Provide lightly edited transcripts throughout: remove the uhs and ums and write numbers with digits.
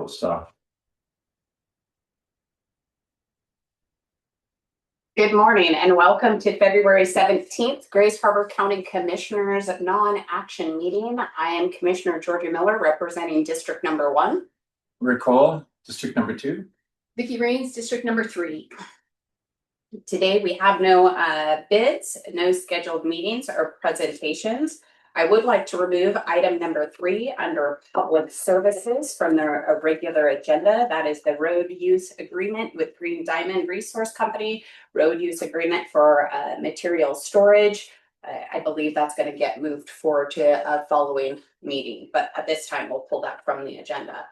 payroll stuff. Good morning and welcome to February 17th, Grays Harbor County Commissioners non-action meeting. I am Commissioner Georgia Miller representing District Number 1. Rick Cole, District Number 2. Vicki Rains, District Number 3. Today we have no bids, no scheduled meetings or presentations. I would like to remove item number 3 under public services from the regular agenda. That is the road use agreement with Green Diamond Resource Company, road use agreement for material storage. I believe that's going to get moved forward to a following meeting, but at this time we'll pull that from the agenda.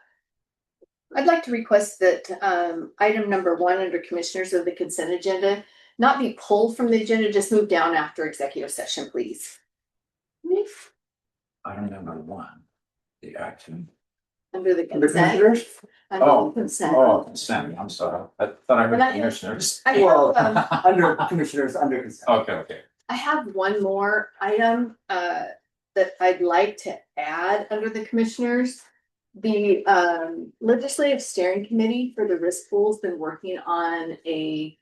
I'd like to request that item number 1 under Commissioners of the consent agenda not be pulled from the agenda, just move down after executive session, please. Item number 1, the action. Under the Under consent. commissioners? Under Oh, the consent. Oh, consent, I'm sorry. I thought I heard commissioners. I have, Under commissioners, under consent. Okay. I have one more item that I'd like to add under the commissioners. The legislative steering committee for the risk pool has been working on a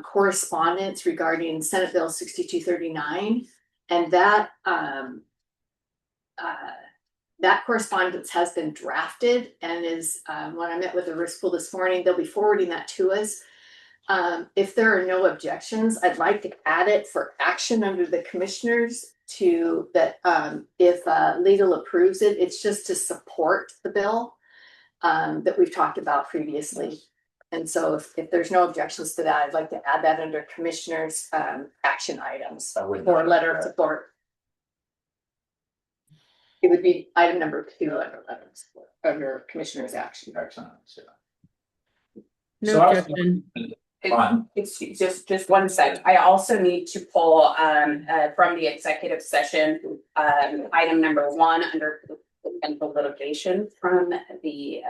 correspondence regarding Senate Bill 6239, and that that correspondence has been drafted and is when I met with the risk pool this morning, they'll be forwarding that to us. If there are no objections, I'd like to add it for action under the commissioners to that if legal approves it, it's just to support the bill that we've talked about previously. And so if there's no objections to that, I'd like to add that under commissioners action items or letter of support. It would be item number 2 under letter of support under commissioners action. Excellent. No objection. It's just one second. I also need to pull from the executive session item number 1 under potential litigation from the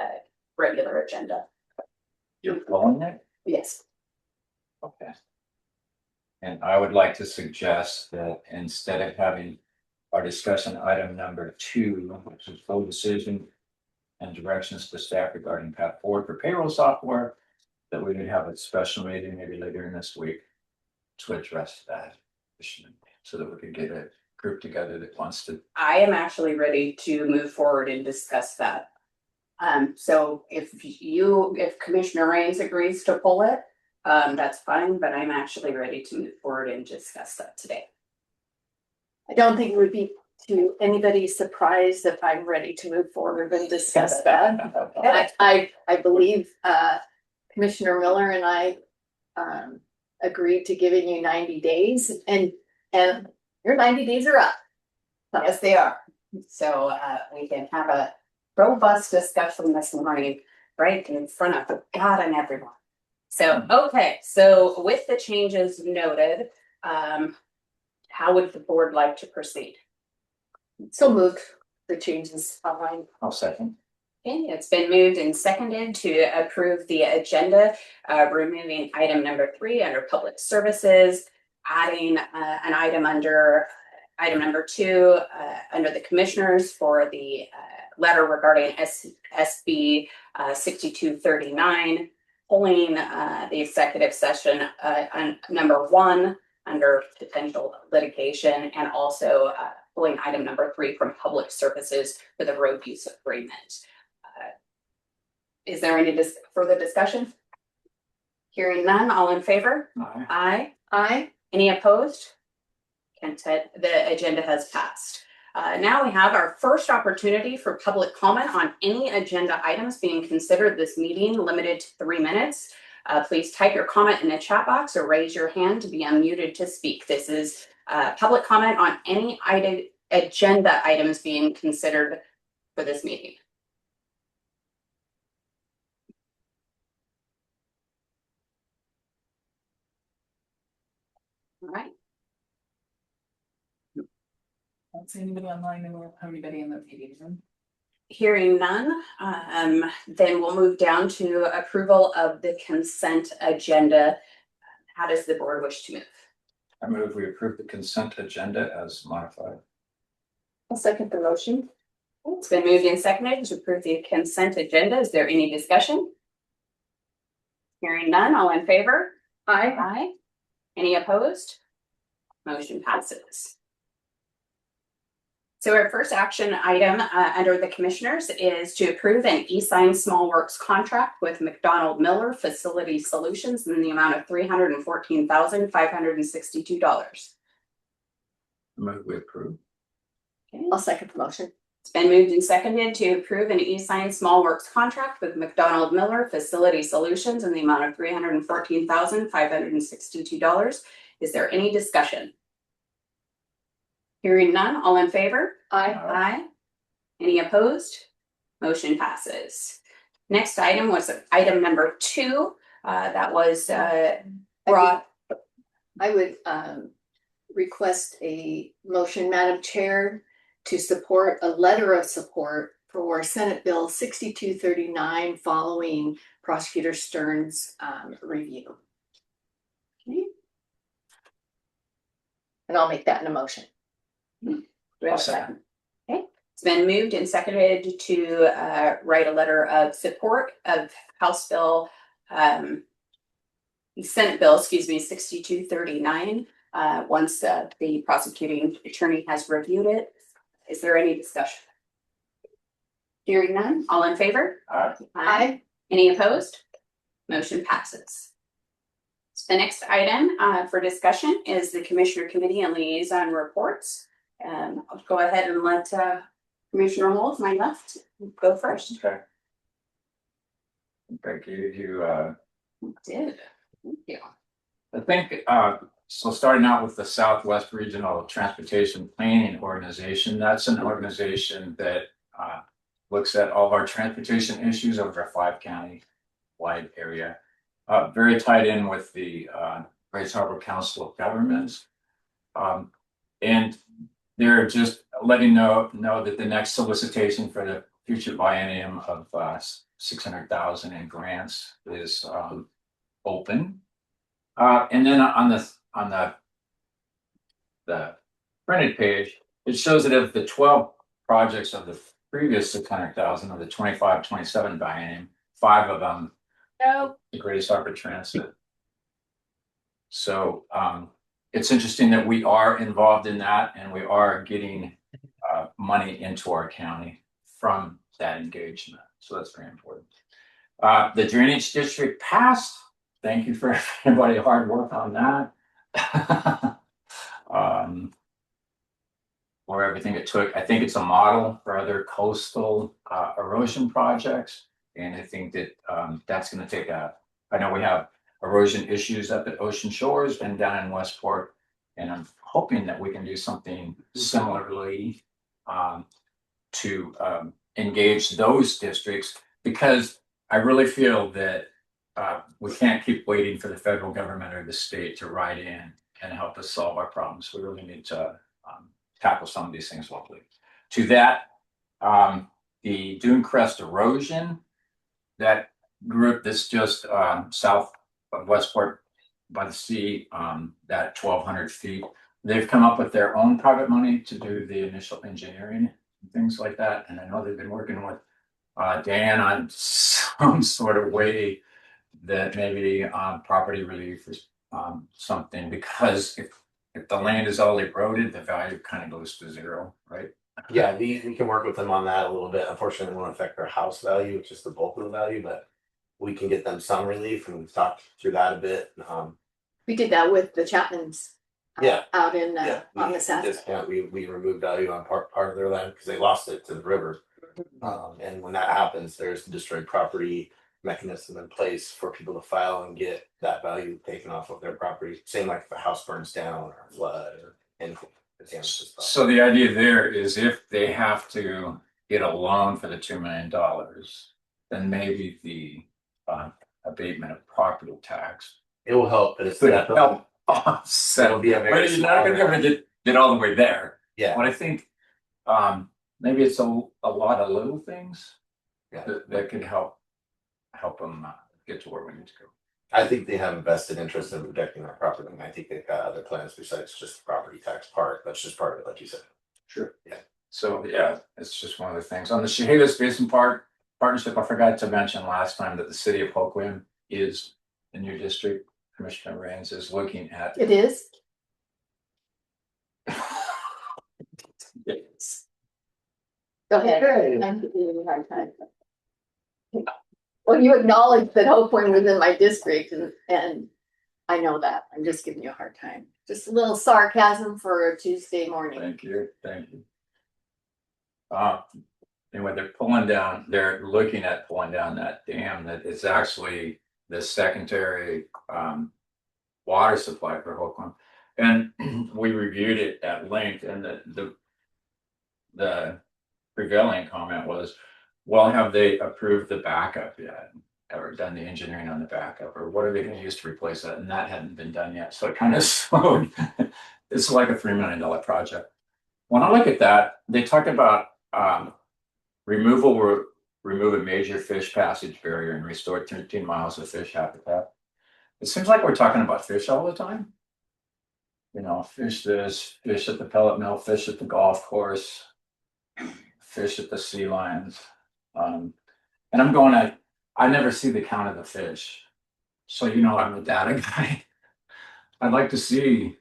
regular agenda. You're pulling it? Yes. Okay. And I would like to suggest that instead of having our discussion item number 2, which is full decision and directions to staff regarding path forward for payroll software, that we would have a special meeting maybe later in this week to address that issue so that we could get a group together that wants to. I am actually ready to move forward and discuss that. So if Commissioner Rains agrees to pull it, that's fine, but I'm actually ready to move forward and discuss that today. I don't think it would be to anybody's surprise if I'm ready to move forward and discuss that. I believe Commissioner Miller and I agreed to giving you 90 days and your 90 days are up. Yes, they are. So we can have a robust discussion this morning right in front of God and everyone. So, okay. So with the changes noted, how would the board like to proceed? So moved the changes outlined. I'll second. Okay, it's been moved and seconded to approve the agenda, removing item number 3 under public services, adding an item under item number 2 under the commissioners for the letter regarding SB 6239, pulling the executive session on number 1 under potential litigation, and also pulling item number 3 from public services for the road use agreement. Is there any further discussion? Hearing none, all in favor? Aye. Aye. Any opposed? The agenda has passed. Now we have our first opportunity for public comment on any agenda items being considered this meeting, limited to 3 minutes. Please type your comment in the chat box or raise your hand to be unmuted to speak. This is public comment on any agenda items being considered for this meeting. All right. I don't see anybody online, and we don't have anybody in the meeting room. Hearing none, then we'll move down to approval of the consent agenda. How does the board wish to move? I move we approve the consent agenda as modified. I'll second the motion. It's been moved and seconded to approve the consent agenda. Is there any discussion? Hearing none, all in favor? Aye. Aye. Any opposed? Motion passes. So our first action item under the commissioners is to approve an e-sign small works contract with McDonald Miller Facility Solutions in the amount of $314,562. Move we approve. I'll second the motion. It's been moved and seconded to approve an e-sign small works contract with McDonald Miller Facility Solutions in the amount of $314,562. Is there any discussion? Hearing none, all in favor? Aye. Aye. Any opposed? Motion passes. Next item was item number 2. That was brought. I would request a motion, Madam Chair, to support a letter of support for Senate Bill 6239 following Prosecutor Stern's review. Okay. And I'll make that in a motion. Do we have a second? Okay, it's been moved and seconded to write a letter of support of House Bill, Senate Bill, 6239. Once the prosecuting attorney has reviewed it. Is there any discussion? Hearing none, all in favor? Aye. Any opposed? Motion passes. So the next item for discussion is the Commissioner Committee and Liaison Reports. I'll go ahead and let Commissioner Wolf, my left, go first. Okay. Thank you. Did. Thank you. I think, so starting out with the Southwest Regional Transportation Planning Organization, that's an organization that looks at all of our transportation issues over a 5-county wide area. Very tied in with the Grace Harbor Council of Governments. And they're just letting know that the next solicitation for the future biennium of $600,000 in grants is open. And then on the printed page, it shows that of the 12 projects of the previous 600,000 of the 25-27 biennium, 5 of them the Grace Harbor Transit. So it's interesting that we are involved in that and we are getting money into our county from that engagement. So that's very important. The drainage district passed. Thank you for everybody's hard work on that. Or everything it took. I think it's a model for other coastal erosion projects. And I think that that's going to take I know we have erosion issues up at Ocean Shores and down in Westport. And I'm hoping that we can do something similarly to engage those districts, because I really feel that we can't keep waiting for the federal government or the state to ride in and help us solve our problems. We really need to tackle some of these things locally. To that, the Dune Crest erosion, that group that's just south of Westport by the sea, that 1,200 feet, they've come up with their own private money to do the initial engineering and things like that. And I know they've been working with Dan on some sort of way that maybe property relief is something, because if the land is all eroded, the value kind of goes to zero, right? Yeah, we can work with them on that a little bit. Unfortunately, it won't affect their house value, which is the bulk of the value, but we can get them some relief, and we've talked through that a bit. We did that with the Chapmans. Yeah. Out in Yeah, on the south. At this point, we removed value on part of their land because they lost it to the river. And when that happens, there's the destroyed property mechanism in place for people to file and get that value taken off of their property. Same like if a house burns down or a flood or anything. So the idea there is if they have to get a loan for the $2 million, then maybe the abatement of property tax It will help, but it's could help offset. It'll be a very But you're not gonna be able to get all the way there. Yeah. But I think maybe it's a lot of little things that could help them get to where we need to go. I think they have a vested interest in protecting their property, and I think they've got other plans besides just the property tax part. That's just part of it, like you said. Sure. Yeah. So, yeah, it's just one of the things. On the Chehalis Basin Partnership, I forgot to mention last time that the city of Hoquiam is in your district. Commissioner Rains is looking at. It is. Yes. Go ahead. Okay. I'm giving you a hard time. Well, you acknowledged that Hopeland was in my district and I know that. I'm just giving you a hard time. Just a little sarcasm for a Tuesday morning. Thank you, thank you. Anyway, they're looking at pulling down that dam that is actually the secondary water supply for Hoquiam. And we reviewed it at length, and the prevailing comment was, well, have they approved the backup yet? Or done the engineering on the backup, or what are they gonna use to replace that? And that hadn't been done yet, so it kind of slowed. It's like a $3 million project. When I look at that, they talk about remove a major fish passage barrier and restore 13 miles of fish habitat. It seems like we're talking about fish all the time. You know, fish this, fish at the pellet mill, fish at the golf course, fish at the sea lions. And I'm going, I never see the count of the fish. So, you know, I'm a data guy. I'd like to see,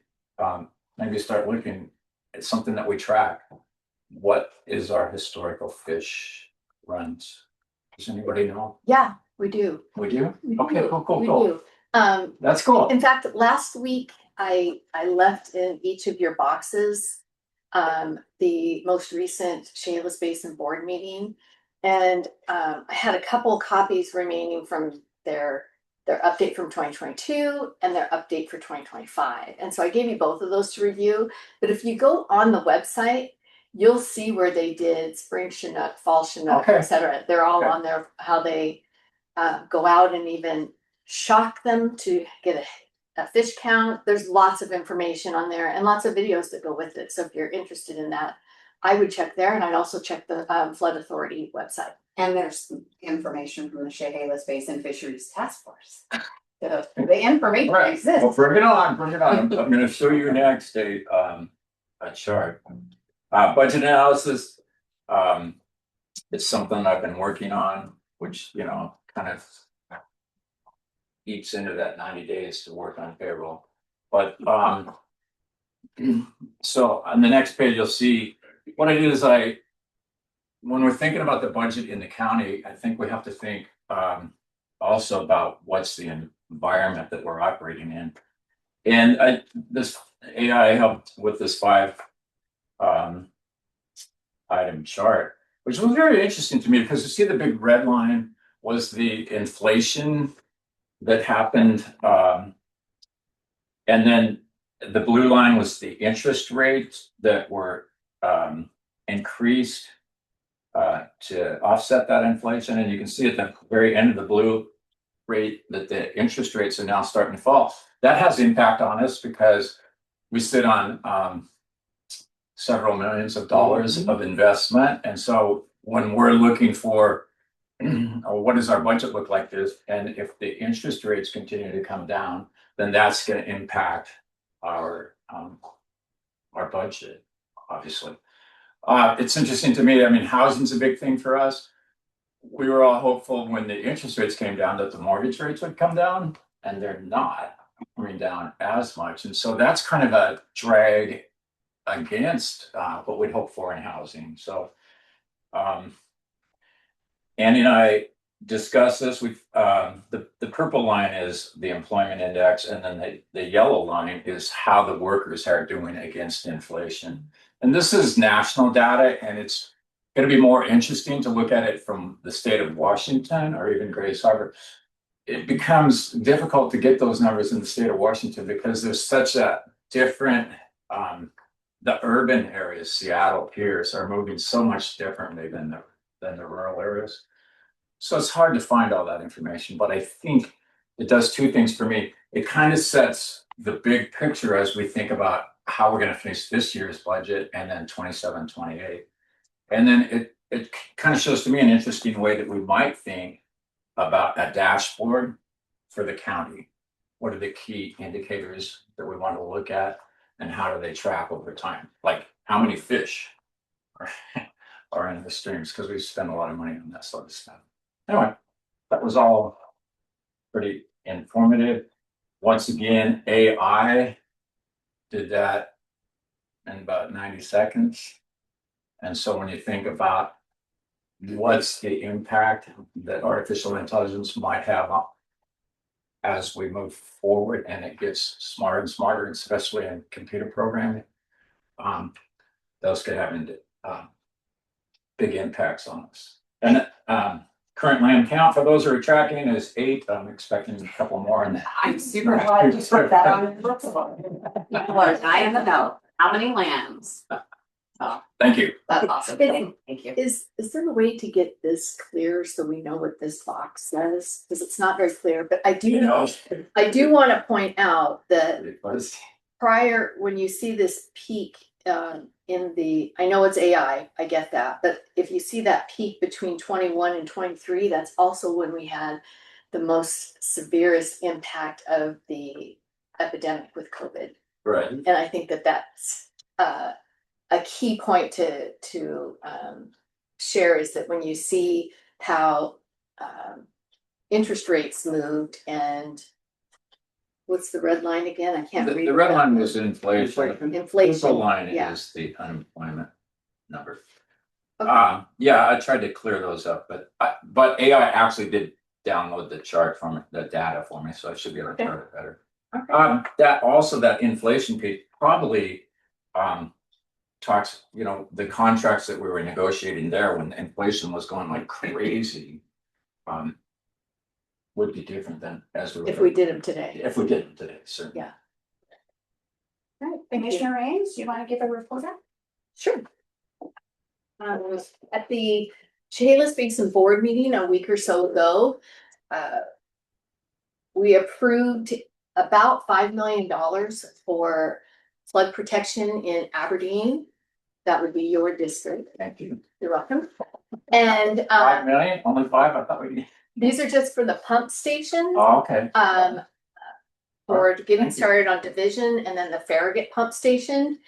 maybe start looking at something that we track. What is our historical fish runs? Does anybody know? Yeah, we do. We do? We Okay, do. cool. We do. That's cool. In fact, last week I left in each of your boxes the most recent Chehalis Basin board meeting. And I had a couple copies remaining from their update from 2022 and their update for 2025. And so I gave you both of those to review. But if you go on the website, you'll see where they did spring Chinook, fall Chinook, Okay. etc. They're all Okay. on there, how they go out and even shock them to get a fish count. There's lots of information on there and lots of videos that go with it. So if you're interested in that, I would check there, and I'd also check the Flood Authority website. And there's information from the Chehalis Basin Fisheries Task Force. The information Right, well, exists. bring it on, I'm gonna show you next a chart. Budget analysis, it's something I've been working on, which, you know, kind of eats into that 90 days to work on payroll. But, so on the next page, you'll see what I did is when we're thinking about the budget in the county, I think we have to think also about what's the environment that we're operating in. And this AI helped with this 5 item chart, which was very interesting to me because you see the big red line was the inflation that happened. And then the blue line was the interest rates that were increased to offset that inflation. And you can see at the very end of the blue rate that the interest rates are now starting to fall. That has impact on us because we sit on several millions of dollars of investment. And so when we're looking for what does our budget look like this, and if the interest rates continue to come down, then that's going to impact our budget, obviously. It's interesting to me. I mean, housing's a big thing for us. We were all hopeful when the interest rates came down that the mortgage rates would come down, and they're not coming down as much. And so that's kind of a drag against what we'd hope for in housing. So Andy and I discussed this. We've the purple line is the employment index, and then the yellow line is how the workers are doing against inflation. And this is national data, and it's going to be more interesting to look at it from the state of Washington or even Grace Harbor. It becomes difficult to get those numbers in the state of Washington because there's such a different the urban areas, Seattle, Pierce, are moving so much differently than the rural areas. So it's hard to find all that information, but I think it does 2 things for me. It kind of sets the big picture as we think about how we're going to finish this year's budget and then 27, 28. And then it kind of shows to me an interesting way that we might think about a dashboard for the county. What are the key indicators that we want to look at, and how do they track over time? Like how many fish are in the streams, because we spend a lot of money on that sort of stuff. Anyway, that was all pretty informative. Once again, AI did that in about 90 seconds. And so when you think about what's the impact that artificial intelligence might have as we move forward and it gets smarter and smarter, especially in computer programming, those could have big impacts on us. And current land count for those who are tracking is 8. I'm expecting a couple more in that. I'm super glad you put that on your books. People are dying to know how many lambs. Thank you. That's awesome. Thank you. Is there a way to get this clear so we know what this box says? Because it's not very clear, but I do want to point out that prior, when you see this peak I know it's AI, I get that, but if you see that peak between 21 and 23, that's also when we had the most severest impact of the epidemic with COVID. Right. And I think that that's a key point to share, is that when you see how interest rates moved, and what's the red line again? I can't read. The red line was inflation. Inflation. The line yeah. is the unemployment number. Okay. Yeah, I tried to clear those up, but AI actually did download the chart from the data for me, so I should be able to chart it better. Okay. That inflation piece probably talks, the contracts that we were negotiating there when inflation was going like crazy, would be different than If we did them today. If we did them today, certainly. Yeah. All right, Commissioner Reigns, do you want to give a report out? Sure. At the Chehalis Basin Board meeting a week or so ago, we approved about $5 million for flood protection in Aberdeen. That would be your district. Thank you. You're welcome. And 5 million? Only 5? I thought we. these are just for the pump station. Oh, okay. For getting started on Division and then the Farragut pump station.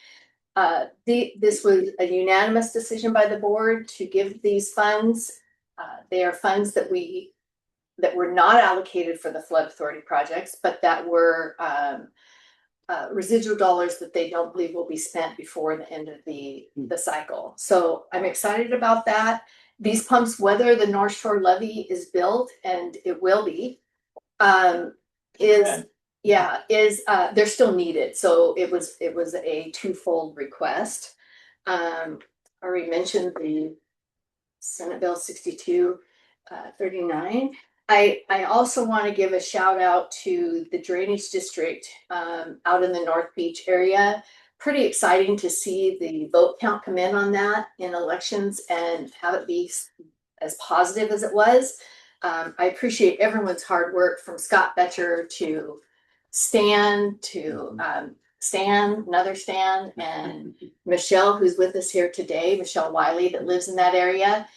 This was a unanimous decision by the board to give these funds. They are funds that were not allocated for the flood authority projects, but that were residual dollars that they don't believe will be spent before the end of the cycle. So I'm excited about that. These pumps, whether the North Shore levee is built, and it will be, they're still needed. So it was a twofold request. I already mentioned the Senate Bill 6239. I also want to give a shout out to the drainage district out in the North Beach area. Pretty exciting to see the vote count come in on that in elections and have it be as positive as it was. I appreciate everyone's hard work, from Scott Betcher to Stan another Stan, and Michelle, who's with us here today, Michelle Wiley, that lives in that area.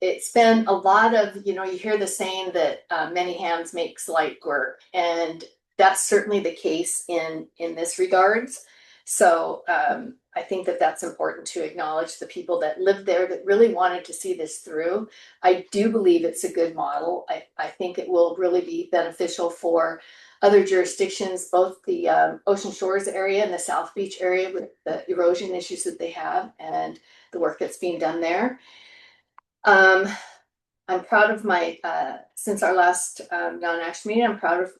It's been a lot of, you hear the saying that many hands makes light work, and that's certainly the case in this regards. So I think that that's important to acknowledge the people that lived there that really wanted to see this through. I do believe it's a good model. I think it will really be beneficial for other jurisdictions, both the Ocean Shores area and the South Beach area, with the erosion issues that they have and the work that's being done there. I'm proud of my, since our last non-action meeting, I'm proud of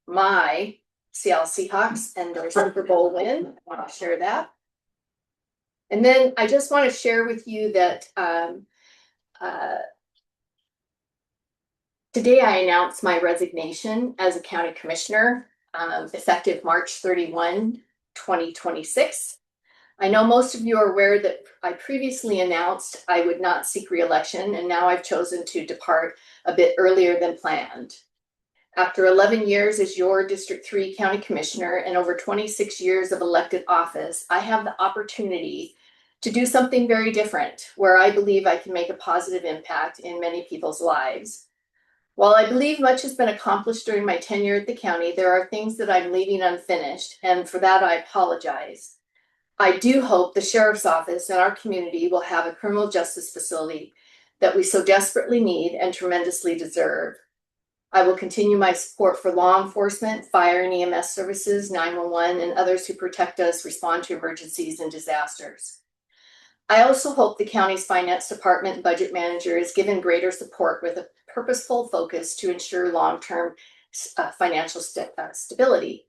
my Seattle Seahawks and their Super Bowl win. I want to share that. And then I just want to share with you that today I announced my resignation as a county commissioner, effective March 31, 2026. I know most of you are aware that I previously announced I would not seek re-election, and now I've chosen to depart a bit earlier than planned. After 11 years as your District 3 County Commissioner and over 26 years of elected office, I have the opportunity to do something very different, where I believe I can make a positive impact in many people's lives. While I believe much has been accomplished during my tenure at the county, there are things that I'm leaving unfinished, and for that I apologize. I do hope the sheriff's office and our community will have a criminal justice facility that we so desperately need and tremendously deserve. I will continue my support for law enforcement, fire and EMS services, 911, and others who protect us, respond to emergencies and disasters. I also hope the county's finance department and budget manager is given greater support with a purposeful focus to ensure long-term financial stability.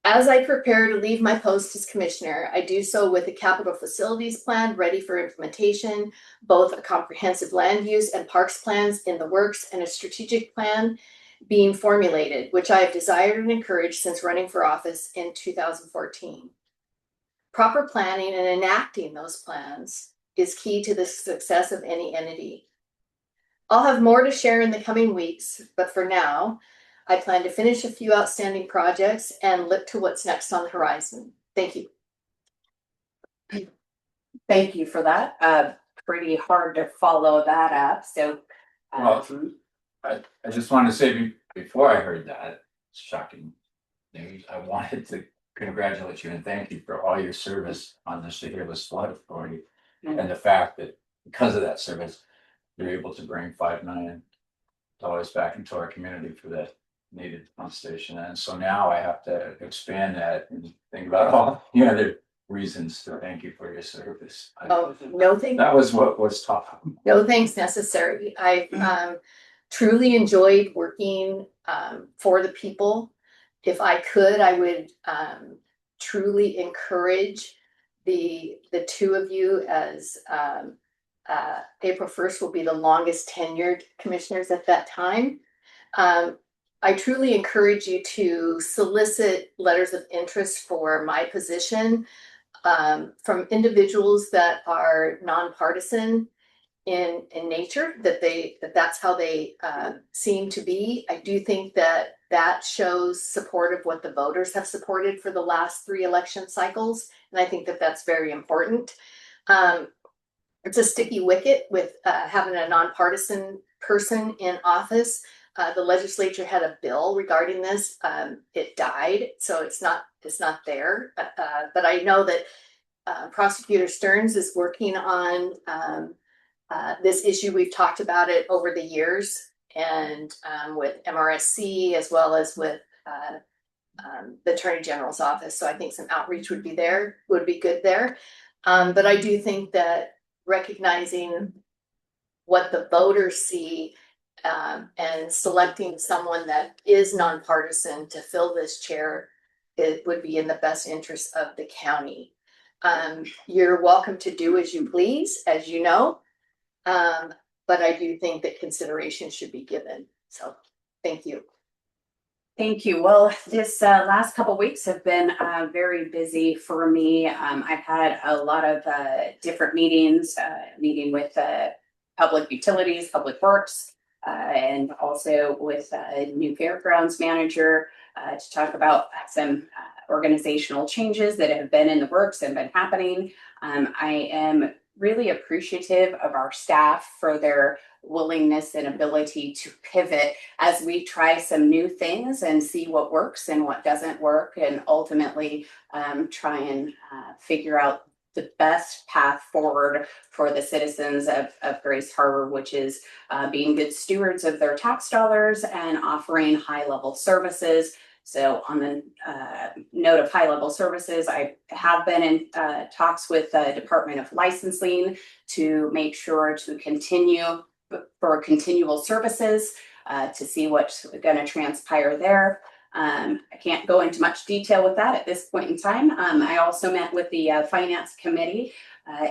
As I prepare to leave my post as commissioner, I do so with a capital facilities plan ready for implementation, both a comprehensive land use and parks plans in the works, and a strategic plan being formulated, which I have desired and encouraged since running for office in 2014. Proper planning and enacting those plans is key to the success of any entity. I'll have more to share in the coming weeks, but for now, I plan to finish a few outstanding projects and look to what's next on the horizon. Thank you. Thank you for that. Pretty hard to follow that up, so. Well, I just want to say before I heard that shocking news, I wanted to congratulate you and thank you for all your service on the Chehalis Flood Authority. And the fact that because of that service, you're able to bring $5 million back into our community for that needed pump station. And so now I have to expand that and think about all the other reasons to thank you for your service. Oh, no thanks. That was what was taught. No thanks necessary. I truly enjoyed working for the people. If I could, I would truly encourage the two of you, as April 1st will be the longest tenured commissioners at that time. I truly encourage you to solicit letters of interest for my position from individuals that are nonpartisan in nature, that's how they seem to be. I do think that shows support of what the voters have supported for the last 3 election cycles, and I think that's very important. It's a sticky wicket with having a nonpartisan person in office. The legislature had a bill regarding this. It died, so it's not there. But I know that Prosecutor Stearns is working on this issue. We've talked about it over the years, and with MRSC as well as with the Attorney General's office. So I think some outreach would be good there. But I do think that recognizing what the voters see and selecting someone that is nonpartisan to fill this chair, it would be in the best interest of the county. You're welcome to do as you please, as you know, but I do think that consideration should be given. So thank you. Thank you. Well, this last couple of weeks have been very busy for me. I've had a lot of different meetings, meeting with public utilities, public works, and also with a new fairgrounds manager to talk about some organizational changes that have been in the works and been happening. I am really appreciative of our staff for their willingness and ability to pivot as we try some new things and see what works and what doesn't work, and ultimately try and figure out the best path forward for the citizens of Grace Harbor, which is being good stewards of their tax dollars and offering high-level services. So on the note of high-level services, I have been in talks with the Department of Licensing to make sure to continue for continual services to see what's going to transpire there. I can't go into much detail with that at this point in time. I also met with the Finance Committee.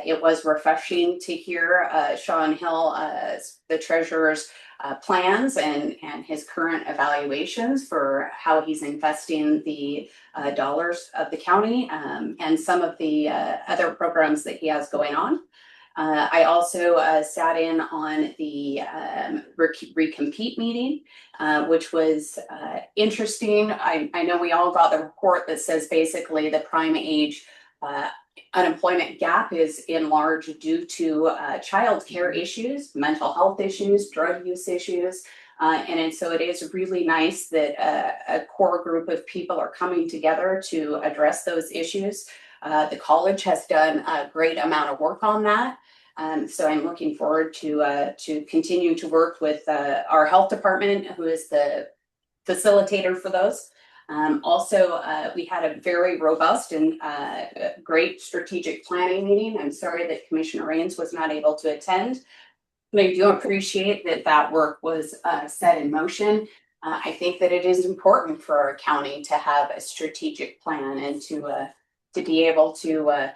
It was refreshing to hear Sean Hill, the treasurer's plans and his current evaluations for how he's investing the dollars of the county and some of the other programs that he has going on. I also sat in on the recompete meeting, which was interesting. I know we all got the report that says basically the prime age unemployment gap is in large due to child care issues, mental health issues, drug use issues. And so it is really nice that a core group of people are coming together to address those issues. The college has done a great amount of work on that. So I'm looking forward to continue to work with our health department, who is the facilitator for those. Also, we had a very robust and great strategic planning meeting. I'm sorry that Commissioner Rains was not able to attend. But I do appreciate that that work was set in motion. I think that it is important for our county to have a strategic plan and to be able to,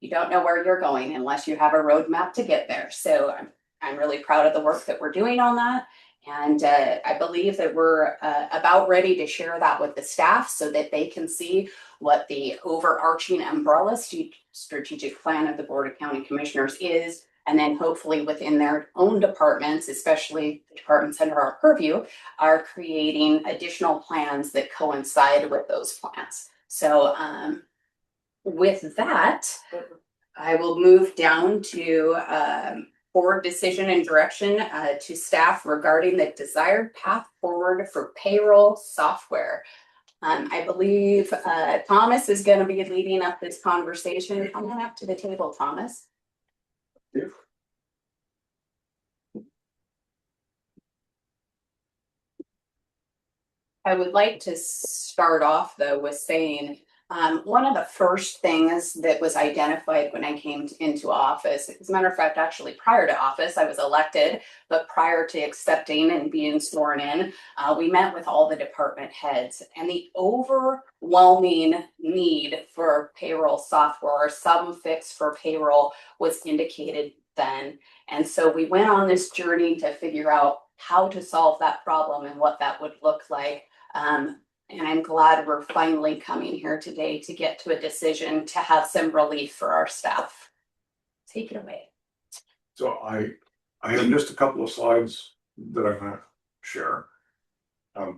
you don't know where you're going unless you have a roadmap to get there. So I'm really proud of the work that we're doing on that. And I believe that we're about ready to share that with the staff so that they can see what the overarching umbrella strategic plan of the Board of County Commissioners is. And then hopefully within their own departments, especially the departments under our purview, are creating additional plans that coincide with those plans. So with that, I will move down to board decision and direction to staff regarding the desired path forward for payroll software. I believe Thomas is going to be leading up this conversation. Come on up to the table, Thomas. I would like to start off though with saying one of the first things that was identified when I came into office, as a matter of fact, actually prior to office, I was elected, but prior to accepting and being sworn in, we met with all the department heads, and the overwhelming need for payroll software or some fix for payroll was indicated then. And so we went on this journey to figure out how to solve that problem and what that would look like. And I'm glad we're finally coming here today to get to a decision to have some relief for our staff. Take it away. So I have just a couple of slides that I'm gonna share.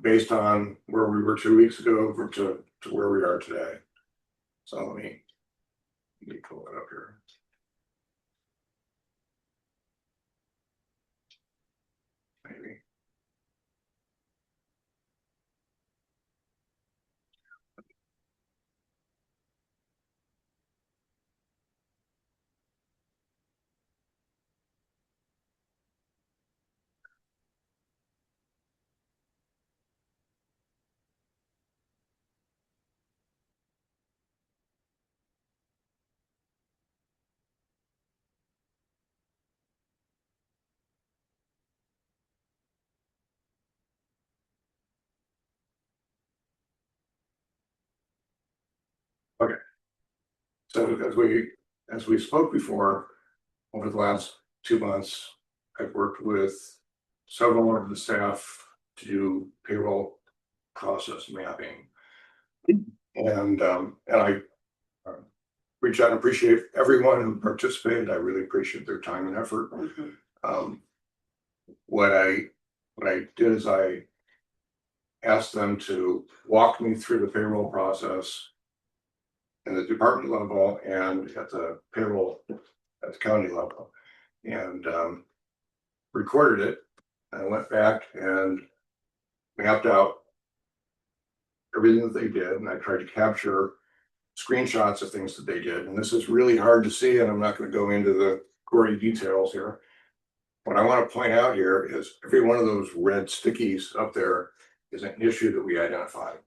Based on where we were 2 weeks ago over to where we are today. So let me pull it up here. Maybe. Okay. So as we spoke before, over the last 2 months, I've worked with several of the staff to do payroll process mapping. And I reach out and appreciate everyone who participated. I really appreciate their time and effort. What I did is I asked them to walk me through the payroll process in the department level and at the payroll at the county level, and recorded it. I went back and mapped out everything that they did, and I tried to capture screenshots of things that they did. And this is really hard to see, and I'm not going to go into the gory details here. What I want to point out here is every one of those red stickies up there is an issue that we identified.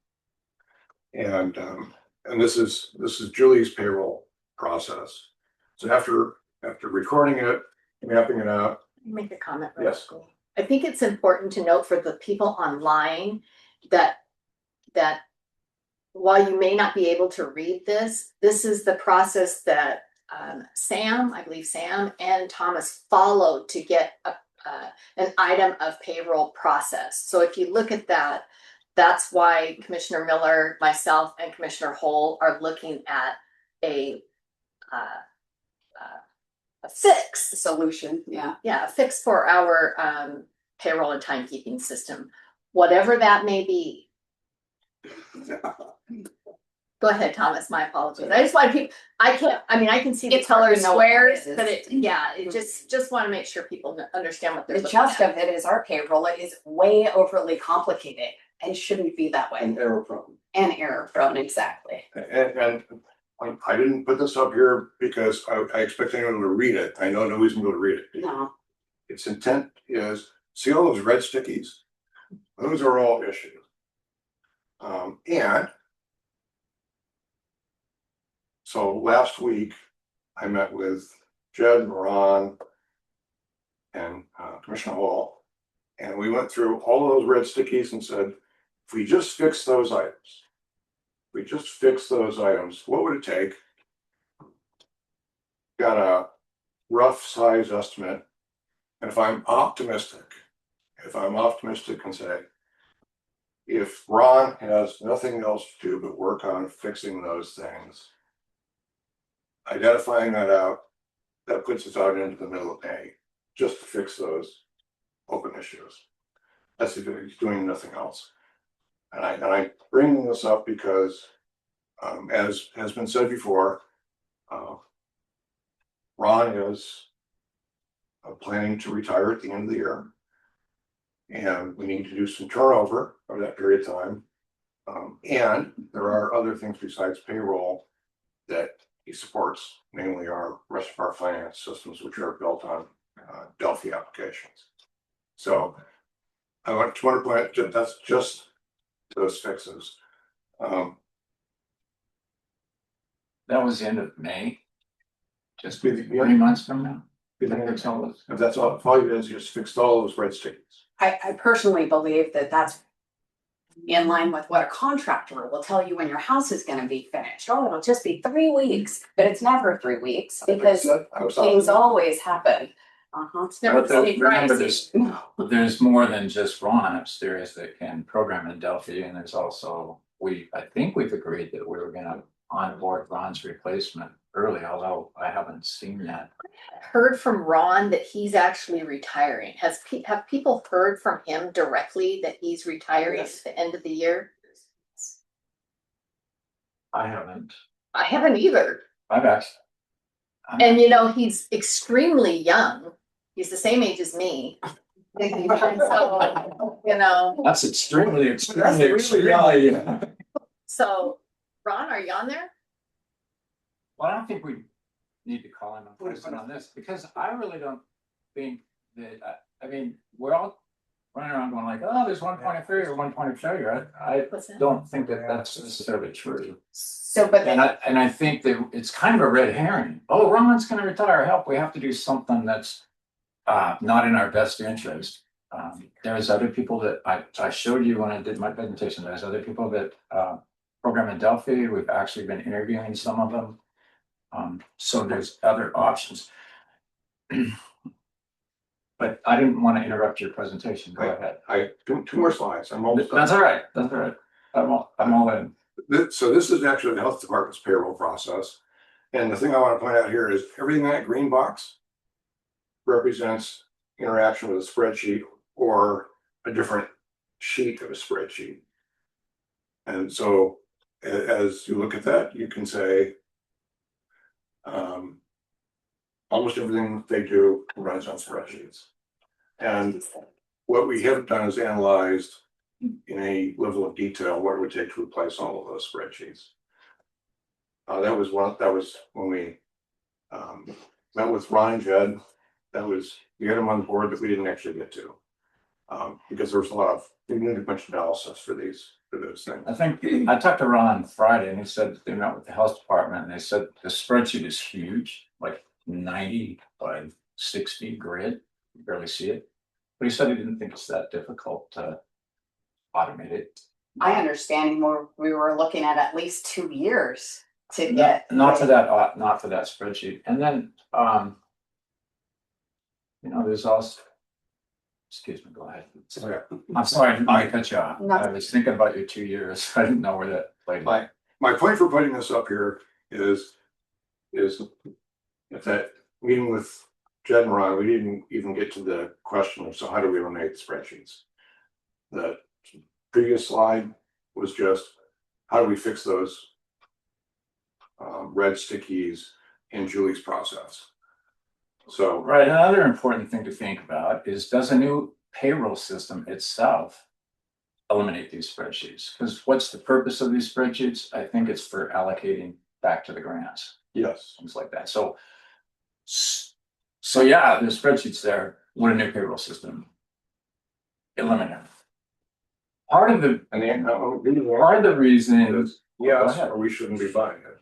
And this is Julie's payroll process. So after recording it, mapping it out. Make a comment. Yes. I think it's important to note for the people online that while you may not be able to read this, this is the process that I believe Sam and Thomas followed to get an item of payroll process. So if you look at that, that's why Commissioner Miller, myself, and Commissioner Hole are looking at a fix. Solution, yeah. Yeah, a fix for our payroll and timekeeping system, whatever that may be. Go ahead, Thomas, my apologies. I just want people, I can see the It's hard color to know what it squares, is. but it just want to make sure people understand what they're The looking gist at. of it is our payroll is way overly complicated and shouldn't be that way. And error prone. And error prone, exactly. And I didn't put this up here because I expect anyone to read it. I know nobody's gonna be able to read it. No, Its intent is, see all those red stickies? Those are all issues. And so last week, I met with Jed, Ron, and Commissioner Hall, and we went through all of those red stickies and said, if we just fix those items, what would it take? Got a rough size estimate. And if I'm optimistic and say, if Ron has nothing else to do but work on fixing those things, identifying that out, that puts us out into the middle of May, just to fix those open issues. That's if he's doing nothing else. And I bring this up because, as has been said before, Ron is planning to retire at the end of the year. And we need to do some turnover over that period of time. And there are other things besides payroll that he supports, namely our rest of our finance systems, which are built on Delphi applications. So I want to point out that's just those fixes. That was the end of May. Just Be the- 3 months from now. I think that's all it is. If that's all you did is just fixed all those red stickies. I personally believe that that's in line with what a contractor will tell you when your house is gonna be finished. Oh, it'll just be 3 weeks, but it's never 3 weeks because I was things always happen. It's never But the same remember, price. there's more than just Ron upstairs that can program in Delphi, and there's also, I think we've agreed that we were gonna onboard Ron's replacement early, although I haven't seen that. Heard from Ron that he's actually retiring. Have people heard from him directly that he's retiring at the end of the year? I haven't. I haven't either. I've asked. And you know, he's extremely young. He's the same age as me. And so, you know, That's extremely. so Ron, are you on there? Well, I don't think we need to call him and put him on this, because I really don't think that, I mean, we're all running around going like, oh, there's one point of failure, one point of failure. I What's that? don't think that that's necessarily true. So, but then, And I think that it's kind of a red herring. Oh, Ron's gonna retire, help, we have to do something that's not in our best interest. There's other people that I showed you when I did my presentation, there's other people that program in Delphi, we've actually been interviewing some of them. So there's other options. But I didn't want to interrupt your presentation, go ahead. I two more slides. I'm almost done. That's all right, I'm all in. So this is actually the health department's payroll process. And the thing I want to point out here is everything in that green box represents interaction with a spreadsheet or a different sheet of a spreadsheet. And so as you look at that, you can say almost everything they do runs on spreadsheets. And what we haven't done is analyzed in a level of detail what it would take to replace all of those spreadsheets. That was when we met with Ron and Jed. We had them on board, but we didn't actually get to. Because there was we needed a bunch of analysis for those things. I think I talked to Ron Friday and he said that they met with the health department and they said the spreadsheet is huge, like 90 by 60 grid, you barely see it. But he said he didn't think it's that difficult to automate it. My understanding we were looking at least 2 years to get. Not for that spreadsheet. And then, there's also, excuse me, go ahead. I'm sorry, I cut you off. I was thinking about your 2 years. I didn't know where that played. My point for putting this up here is at that meeting with Jed and Ron, we didn't even get to the question of, so how do we eliminate the spreadsheets? The previous slide was just, how do we fix those red stickies in Julie's process? So, Right, another important thing to think about is, does a new payroll system itself eliminate these spreadsheets? Because what's the purpose of these spreadsheets? I think it's for allocating back to the grants, Yes. things like that. So yeah, the spreadsheet's there. What a new payroll system. Eliminate. Part of the reason is, yes, Go ahead. or we shouldn't be buying it.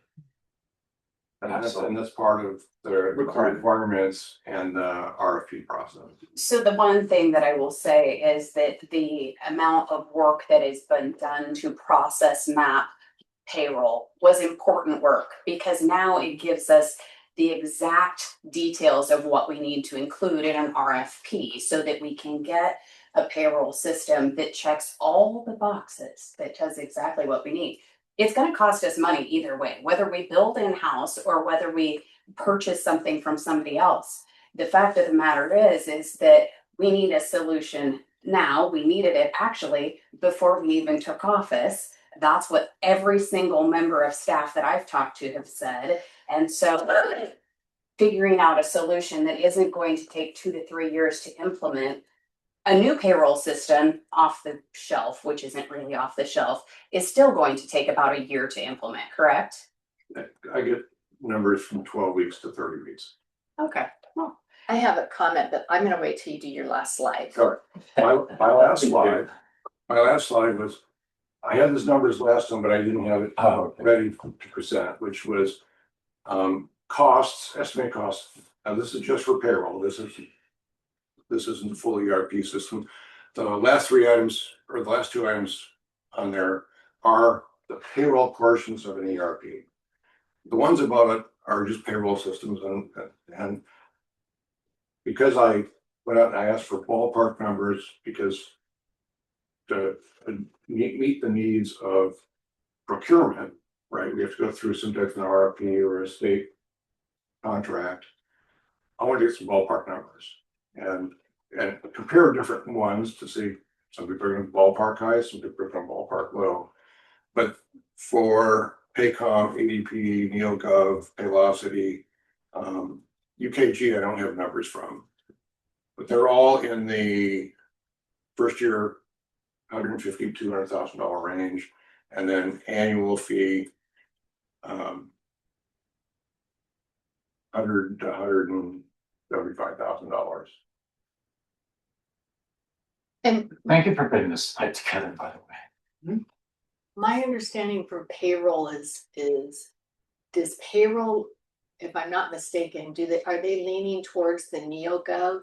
Absolutely. And that's part of the requirements and the RFP process. So the one thing that I will say is that the amount of work that has been done to process map payroll was important work, because now it gives us the exact details of what we need to include in an RFP so that we can get a payroll system that checks all the boxes, that does exactly what we need. It's going to cost us money either way, whether we build in-house or whether we purchase something from somebody else. The fact of the matter is that we need a solution now. We needed it actually before we even took office. That's what every single member of staff that I've talked to have said. And so figuring out a solution that isn't going to take 2 to 3 years to implement, a new payroll system off the shelf, which isn't really off the shelf, is still going to take about a year to implement, correct? I get numbers from 12 weeks to 30 weeks. Okay. I have a comment, but I'm gonna wait till you do your last slide. All right. My last slide was, I had these numbers last time, but I didn't have it ready to present, which was costs, estimate costs. Now, this is just for payroll. This isn't the full ERP system. The last 3 items, or the last 2 items on there, are the payroll portions of an ERP. The ones above it are just payroll systems, and because I went out and I asked for ballpark numbers, because to meet the needs of procurement, right? We have to go through some type of an RFP or a state contract. I want to get some ballpark numbers and compare different ones to see, some people are going to ballpark high, some people are going to ballpark low. But for Paycom, ADP, NeoGov, Paylocity, UKG, I don't have numbers from, but they're all in the first year $150,000 to $200,000 range, and then annual fee $100,000 to $175,000. And Thank you for putting this slide together, by the way. my understanding for payroll is does payroll, if I'm not mistaken, are they leaning towards the NeoGov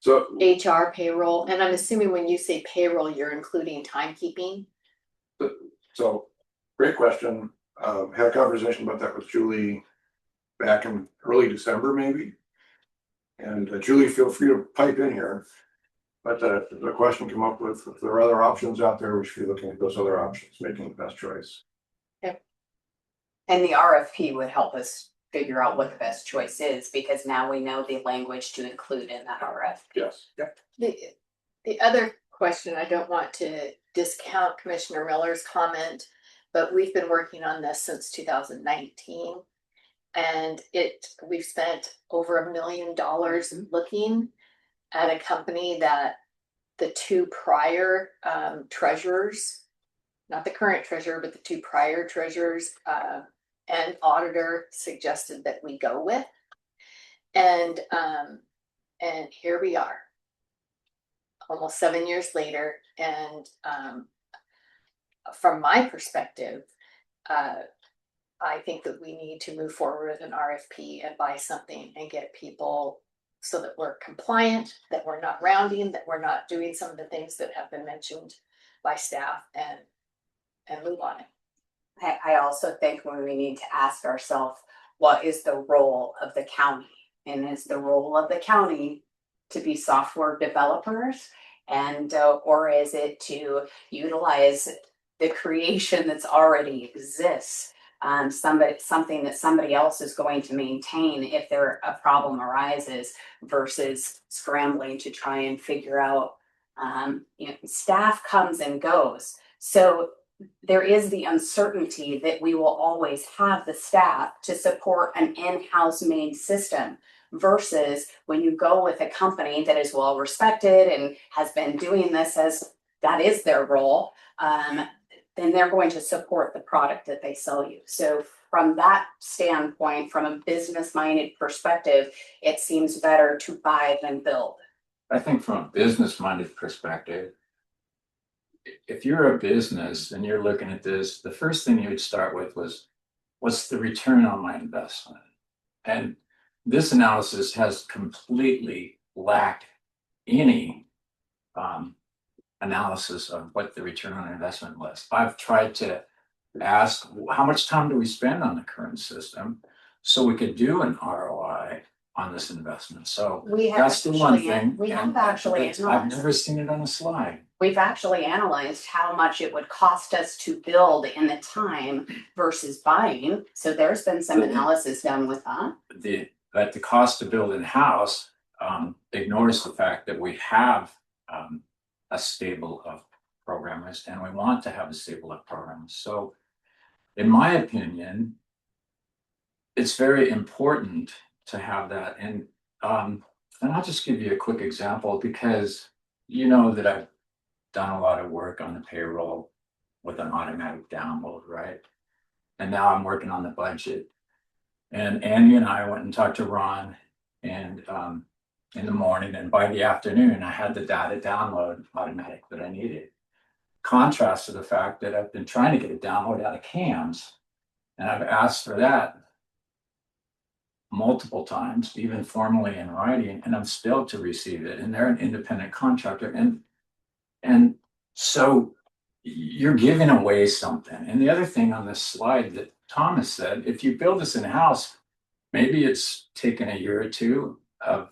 So HR payroll? And I'm assuming when you say payroll, you're including timekeeping? great question. Had a conversation about that with Julie back in early December, maybe. And Julie, feel free to pipe in here. But the question came up with, if there are other options out there, we should be looking at those other options, making the best choice. And the RFP would help us figure out what the best choice is, because now we know the language to include in that RFP. Yes. The other question, I don't want to discount Commissioner Miller's comment, but we've been working on this since 2019. And we've spent over $1 million looking at a company that the 2 prior treasurers, not the current treasurer, but the 2 prior treasurers and auditor suggested that we go with. And here we are, almost 7 years later. And from my perspective, I think that we need to move forward with an RFP and buy something and get people so that we're compliant, that we're not rounding, that we're not doing some of the things that have been mentioned by staff, and move on it. I also think when we need to ask ourselves, what is the role of the county? And is the role of the county to be software developers, and or is it to utilize the creation that's already exists? Something that somebody else is going to maintain if a problem arises, versus scrambling to try and figure out, staff comes and goes. So there is the uncertainty that we will always have the staff to support an in-house made system, versus when you go with a company that is well respected and has been doing this as that is their role, then they're going to support the product that they sell you. So from that standpoint, from a business minded perspective, it seems better to buy than build. I think from a business minded perspective, if you're a business and you're looking at this, the first thing you would start with was, what's the return on my investment? And this analysis has completely lacked any analysis of what the return on investment was. I've tried to ask, how much time do we spend on the current system so we could do an ROI on this investment? So We have that's the one actually, thing. we have and actually I've analyzed. never seen it on a slide. We've actually analyzed how much it would cost us to build in the time versus buying. So there's been some analysis done with that. That the cost to build in-house ignores the fact that we have a stable of programmers and we want to have a stable of programmers. So in my opinion, it's very important to have that. And I'll just give you a quick example because you know that I've done a lot of work on the payroll with an automatic download, right? And now I'm working on the budget. And Andy and I went and talked to Ron and in the morning, and by the afternoon, I had the data download automatic that I needed. Contrast to the fact that I've been trying to get a download out of CAMS, and I've asked for that multiple times, even formally in writing, and I'm still to receive it. And they're an independent contractor, and so you're giving away something. And the other thing on this slide that Thomas said, if you build this in-house, maybe it's taken a year or two of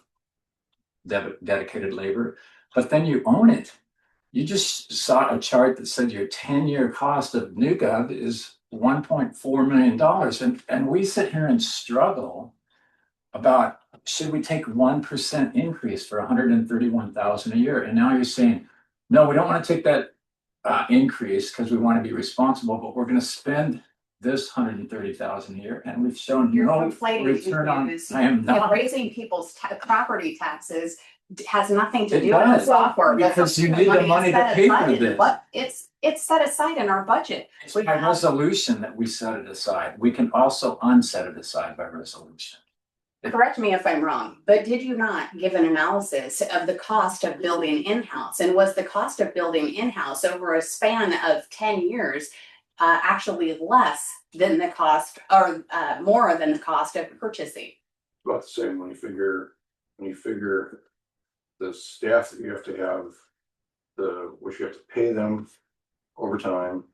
dedicated labor, but then you own it. You just saw a chart that said your 10-year cost of NewGov is $1.4 million. And we sit here and struggle about, should we take 1% increase for $131,000 a year? And now you're saying, no, we don't want to take that increase because we want to be responsible, but we're going to spend this $130,000 a year, and we've shown You're no conflating return on. issues. I am And not. raising people's property taxes has nothing to It do with the does, software. because you need the money to pay for this. It's set aside in our budget. It's by resolution that we set it aside. We can also unset it aside by resolution. Correct me if I'm wrong, but did you not give an analysis of the cost of building in-house? And was the cost of building in-house over a span of 10 years actually less than the cost or more than the cost of purchasing? About the same when you figure the staff that you have to have, which you have to pay them overtime.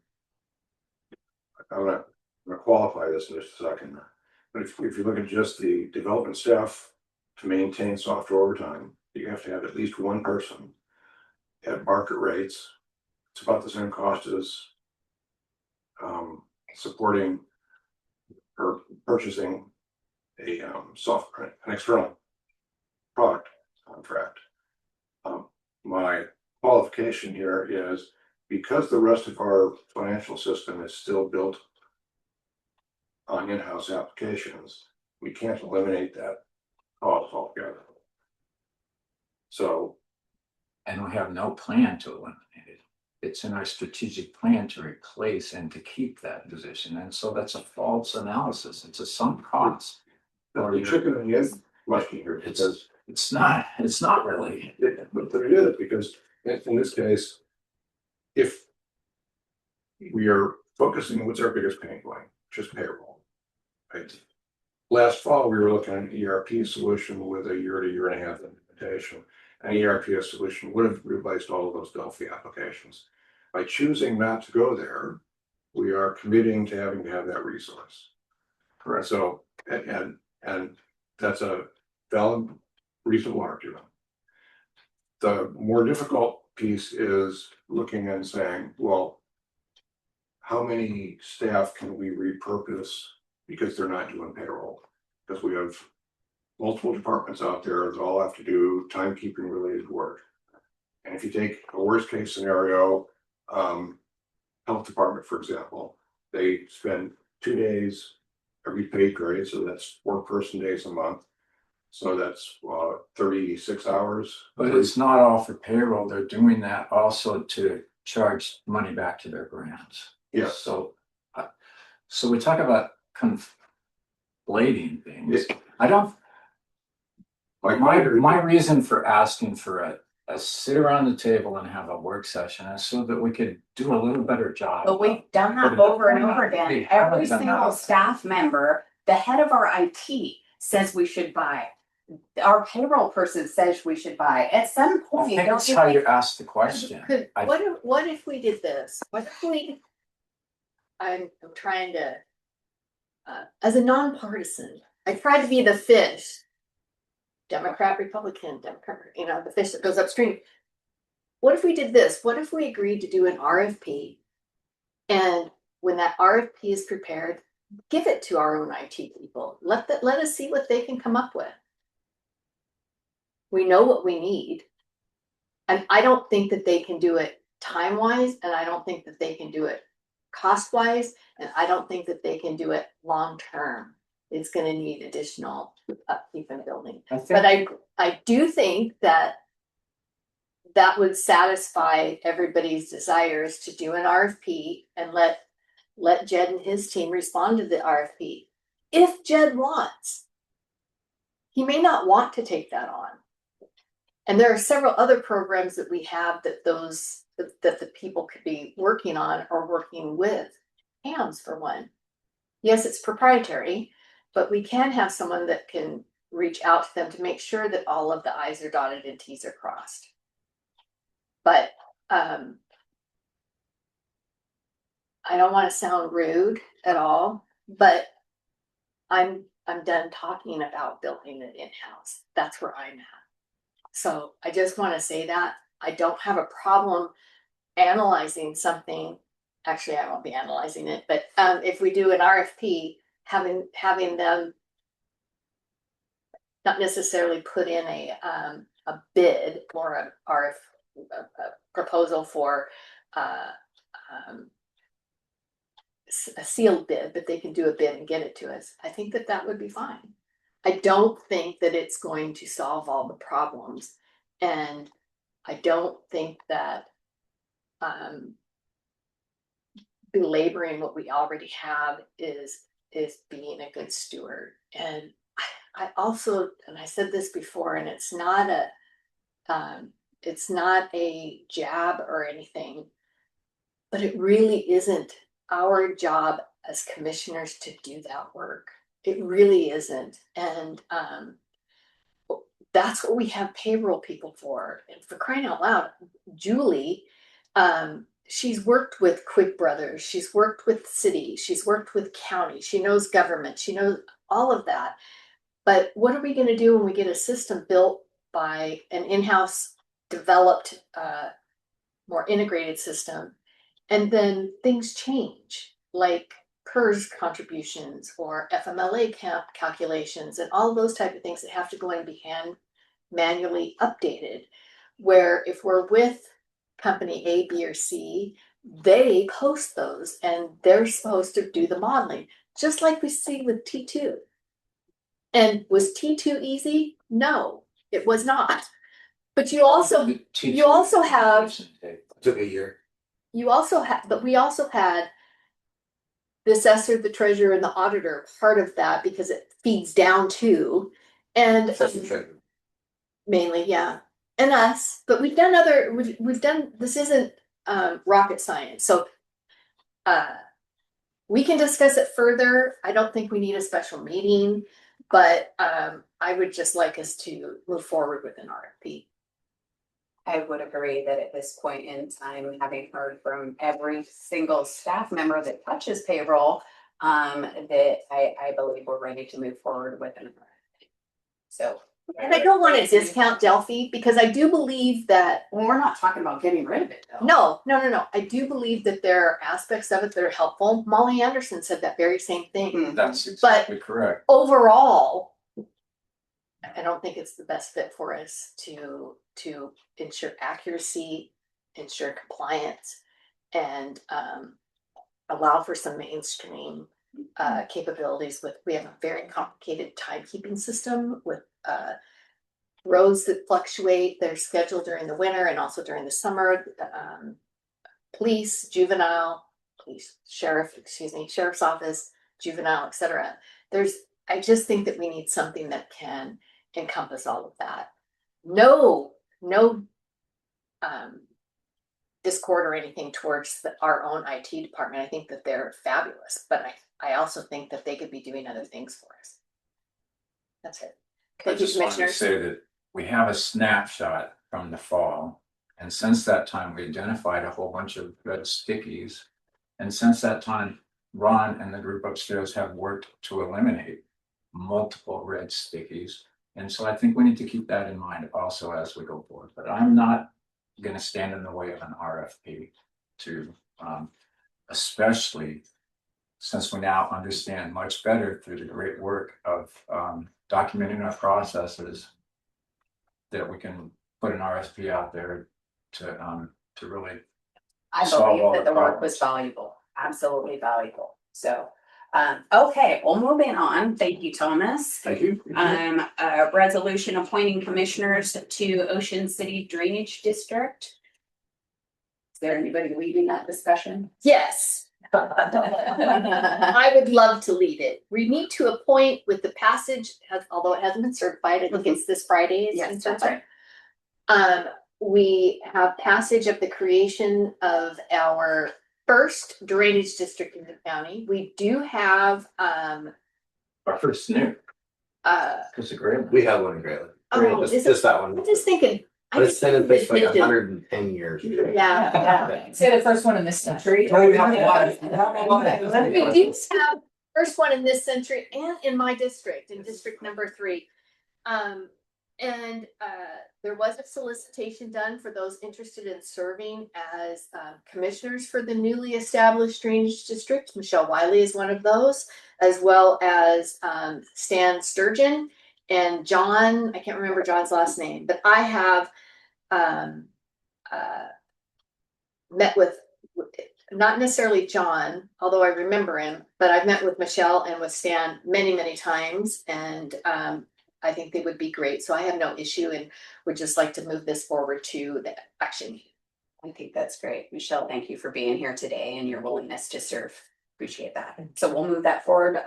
I'm gonna qualify this in just a second. But if you look at just the development staff to maintain software overtime, you have to have at least one person at market rates. It's about the same cost as supporting or purchasing a software, an external product contract. My qualification here is because the rest of our financial system is still built on in-house applications, we can't eliminate that cost altogether. So, And we have no plan to eliminate it. It's in our strategic plan to replace and to keep that position. And so that's a false analysis. It's a sunk cost. the chicken and the egg question here, because It's not really. but it is, because in this case, if we are focusing on what's our biggest pain point, which is payroll, right? Last fall, we were looking at an ERP solution with a year to year and a half implementation. An ERP solution would have replaced all of those Delphi applications. By choosing not to go there, we are committing to having to have that resource. Correct. So, and that's a valid, reasonable argument. The more difficult piece is looking and saying, well, how many staff can we repurpose because they're not doing payroll? Because we have multiple departments out there that all have to do timekeeping related work. And if you take a worst case scenario, health department, for example, they spend 2 days every pay period, so that's 4 person days a month. So that's 36 hours. But it's not all for payroll. They're doing that also to charge money back to their grants. Yes. So we talk about conflating things. I don't, Like my reason for asking for a sit around the table and have a work session is so that we could do a little better job. But we've done that over and over again. Every single staff member, the head of our IT says we should buy. Our payroll person says we should buy. At some I point, think don't it's you how think? you ask the question. What if we did this? What if we? I'm trying to, as a nonpartisan, I try to be the fish. Democrat, Republican, Democrat, the fish that goes upstream. What if we did this? What if we agreed to do an RFP? And when that RFP is prepared, give it to our own IT people. Let us see what they can come up with. We know what we need. And I don't think that they can do it time-wise, and I don't think that they can do it cost-wise, and I don't think that they can do it long-term. It's gonna need additional upkeep and building. But I do think that would satisfy everybody's desires to do an RFP and let Jed and his team respond to the RFP. If Jed wants, he may not want to take that on. And there are several other programs that we have that the people could be working on or working with. HAMS for one. Yes, it's proprietary, but we can have someone that can reach out to them to make sure that all of the I's are dotted and T's are crossed. But I don't want to sound rude at all, but I'm done talking about building it in-house. That's where I'm at. So I just want to say that I don't have a problem analyzing something. Actually, I won't be analyzing it, but if we do an RFP, having them not necessarily put in a bid or a proposal for a sealed bid, but they can do a bid and get it to us. I think that would be fine. I don't think that it's going to solve all the problems, and I don't think that belaboring what we already have is being a good steward. And I also, and I said this before, and it's not a jab or anything, but it really isn't our job as commissioners to do that work. It really isn't. And that's what we have payroll people for. And for crying out loud, Julie, she's worked with Quig Brothers, she's worked with city, she's worked with county, she knows government, she knows all of that. But what are we going to do when we get a system built by an in-house developed, more integrated system, and then things change, like PERS contributions or FMLA calculations and all those type of things that have to go and be manually updated, where if we're with company A, B, or C, they post those and they're supposed to do the modeling, just like we see with T2. And was T2 easy? No, it was not. But you also have Took a year. but we also had the assessor, the treasurer, and the auditor part of that because it feeds down to, and mainly, yeah, and us. But we've done we've done, this isn't rocket science, so we can discuss it further. I don't think we need a special meeting, but I would just like us to move forward with an RFP. I would agree that at this point in time, having heard from every single staff member that touches payroll, that I believe we're ready to move forward with an RFP. So. And I don't want to discount Delphi because I do believe that. Well, we're not talking about getting rid of it though. No. I do believe that there are aspects of it that are helpful. Molly Anderson said that very same thing. That's exactly correct. Overall, I don't think it's the best fit for us to ensure accuracy, ensure compliance, and allow for some mainstream capabilities. We have a very complicated timekeeping system with roads that fluctuate. They're scheduled during the winter and also during the summer. Police, juvenile, sheriff's office, juvenile, et cetera. I just think that we need something that can encompass all of that. No discord or anything towards our own IT department. I think that they're fabulous, but I also think that they could be doing other things for us. That's it. I Thank you, just wanted to commissioners. say that we have a snapshot from the fall. And since that time, we identified a whole bunch of red stickies. And since that time, Ron and the group upstairs have worked to eliminate multiple red stickies. And so I think we need to keep that in mind also as we go forward. But I'm not gonna stand in the way of an RFP to, especially since we now understand much better through the great work of documenting our processes, that we can put an RFP out there to really. I solve all believe that the the work was valuable, absolutely valuable. So, okay, well, moving on. Thank you, Thomas. Thank you. A resolution appointing commissioners to Ocean City Drainage District. Is there anybody leading that discussion? Yes. I would love to lead it. We need to appoint with the passage, although it hasn't been certified, I think it's this Friday. It's been Yes, that's certified. We have passage of the creation of our first drainage district in the county. We do have, Our first new, it's a great one. We have one in Grayling. oh, Just that one. I'm just thinking. I But it's just been in think place for like that- 110 years. Yeah. Yeah. Say the first one in this century. We do have first one in this century and in my district, in district number 3. There was a solicitation done for those interested in serving as commissioners for the newly established drainage district. Michelle Wiley is one of those, as well as Stan Sturgeon and John, I can't remember John's last name, but I have met with, not necessarily John, although I remember him, but I've met with Michelle and with Stan many, many times, and I think they would be great. So I have no issue and would just like to move this forward to the action meeting. I think that's great. Michelle, thank you for being here today and your willingness to serve. Appreciate that. So we'll move that forward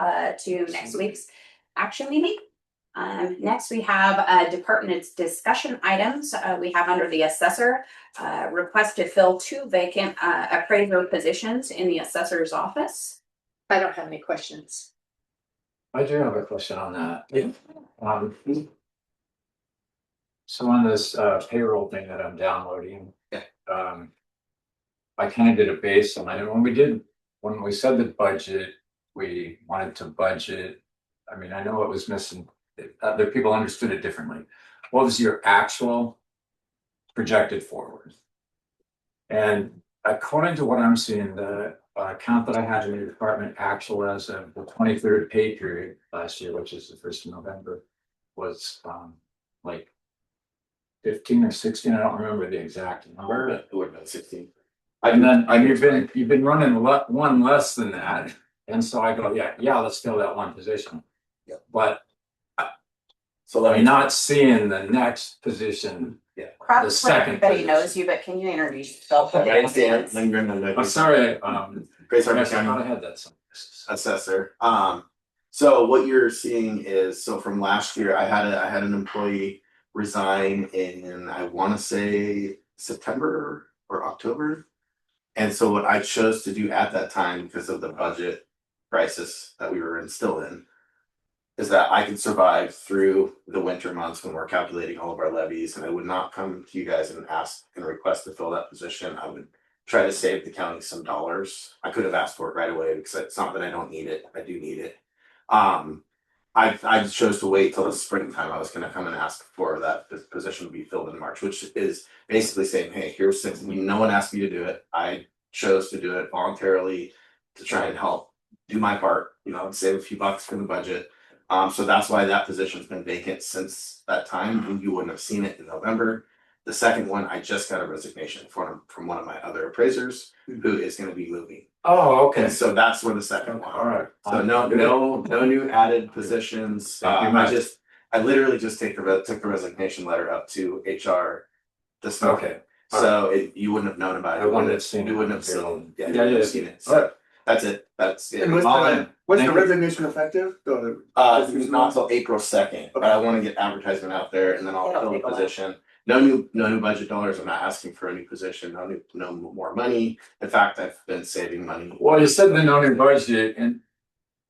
to next week's action meeting. Next, we have department's discussion items. We have under the assessor, request to fill 2 vacant appraiser positions in the assessor's office. I don't have any questions. I do have a question on that. So on this payroll thing that I'm downloading. Yeah. I kind of did a baseline, and when we said the budget, we wanted to budget. I mean, I know it was missing, other people understood it differently. What was your actual projected forward? And according to what I'm seeing, the account that I had in the department actual as of the 23rd pay period last year, which is the 1st of November, was like 15 or 16. I don't remember the exact number. It would have been 16. And then you've been running one less than that. And so I go, yeah, let's fill that one position. Yep. But So let I'm me not seeing the next position. Probably second everybody position. knows you, but can you introduce yourself? My name's Dan Lindgren. I'm I'm sorry, Grace I Harbor guess I County had that. assessor. So what you're seeing is, so from last year, I had an employee resign in, I want to say September or October. And so what I chose to do at that time, because of the budget crisis that we were still in, is that I could survive through the winter months when we're calculating all of our levies, and I would not come to you guys and ask and request to fill that position. I would try to save the county some dollars. I could have asked for it right away because it's not that I don't need it. I do need it. I chose to wait till the springtime. I was going to come and ask for that position to be filled in March, which is basically saying, hey, here's 6. No one asked me to do it. I chose to do it voluntarily to try and help do my part, save a few bucks from the budget. So that's why that position's been vacant since that time. You wouldn't have seen it in November. The second one, I just got a resignation from one of my other appraisers who is going to be moving. Oh, okay. And so that's where the second one. All right. So no new added positions. Thank you much. I literally just took the resignation letter up to HR this morning. Okay. So you wouldn't have known about it. I wouldn't have seen it. You wouldn't have seen it. Yeah, You wouldn't have seen it. All right. That's it. That's it. And what's All the, in. what's the Thank you. resignation effective? It's not until April 2nd, but I wanna get advertisement out there and then I'll It'll fill the take a while. position. No new budget dollars. I'm not asking for a new position, no more money. In fact, I've been saving money. Well, you said the no new budget and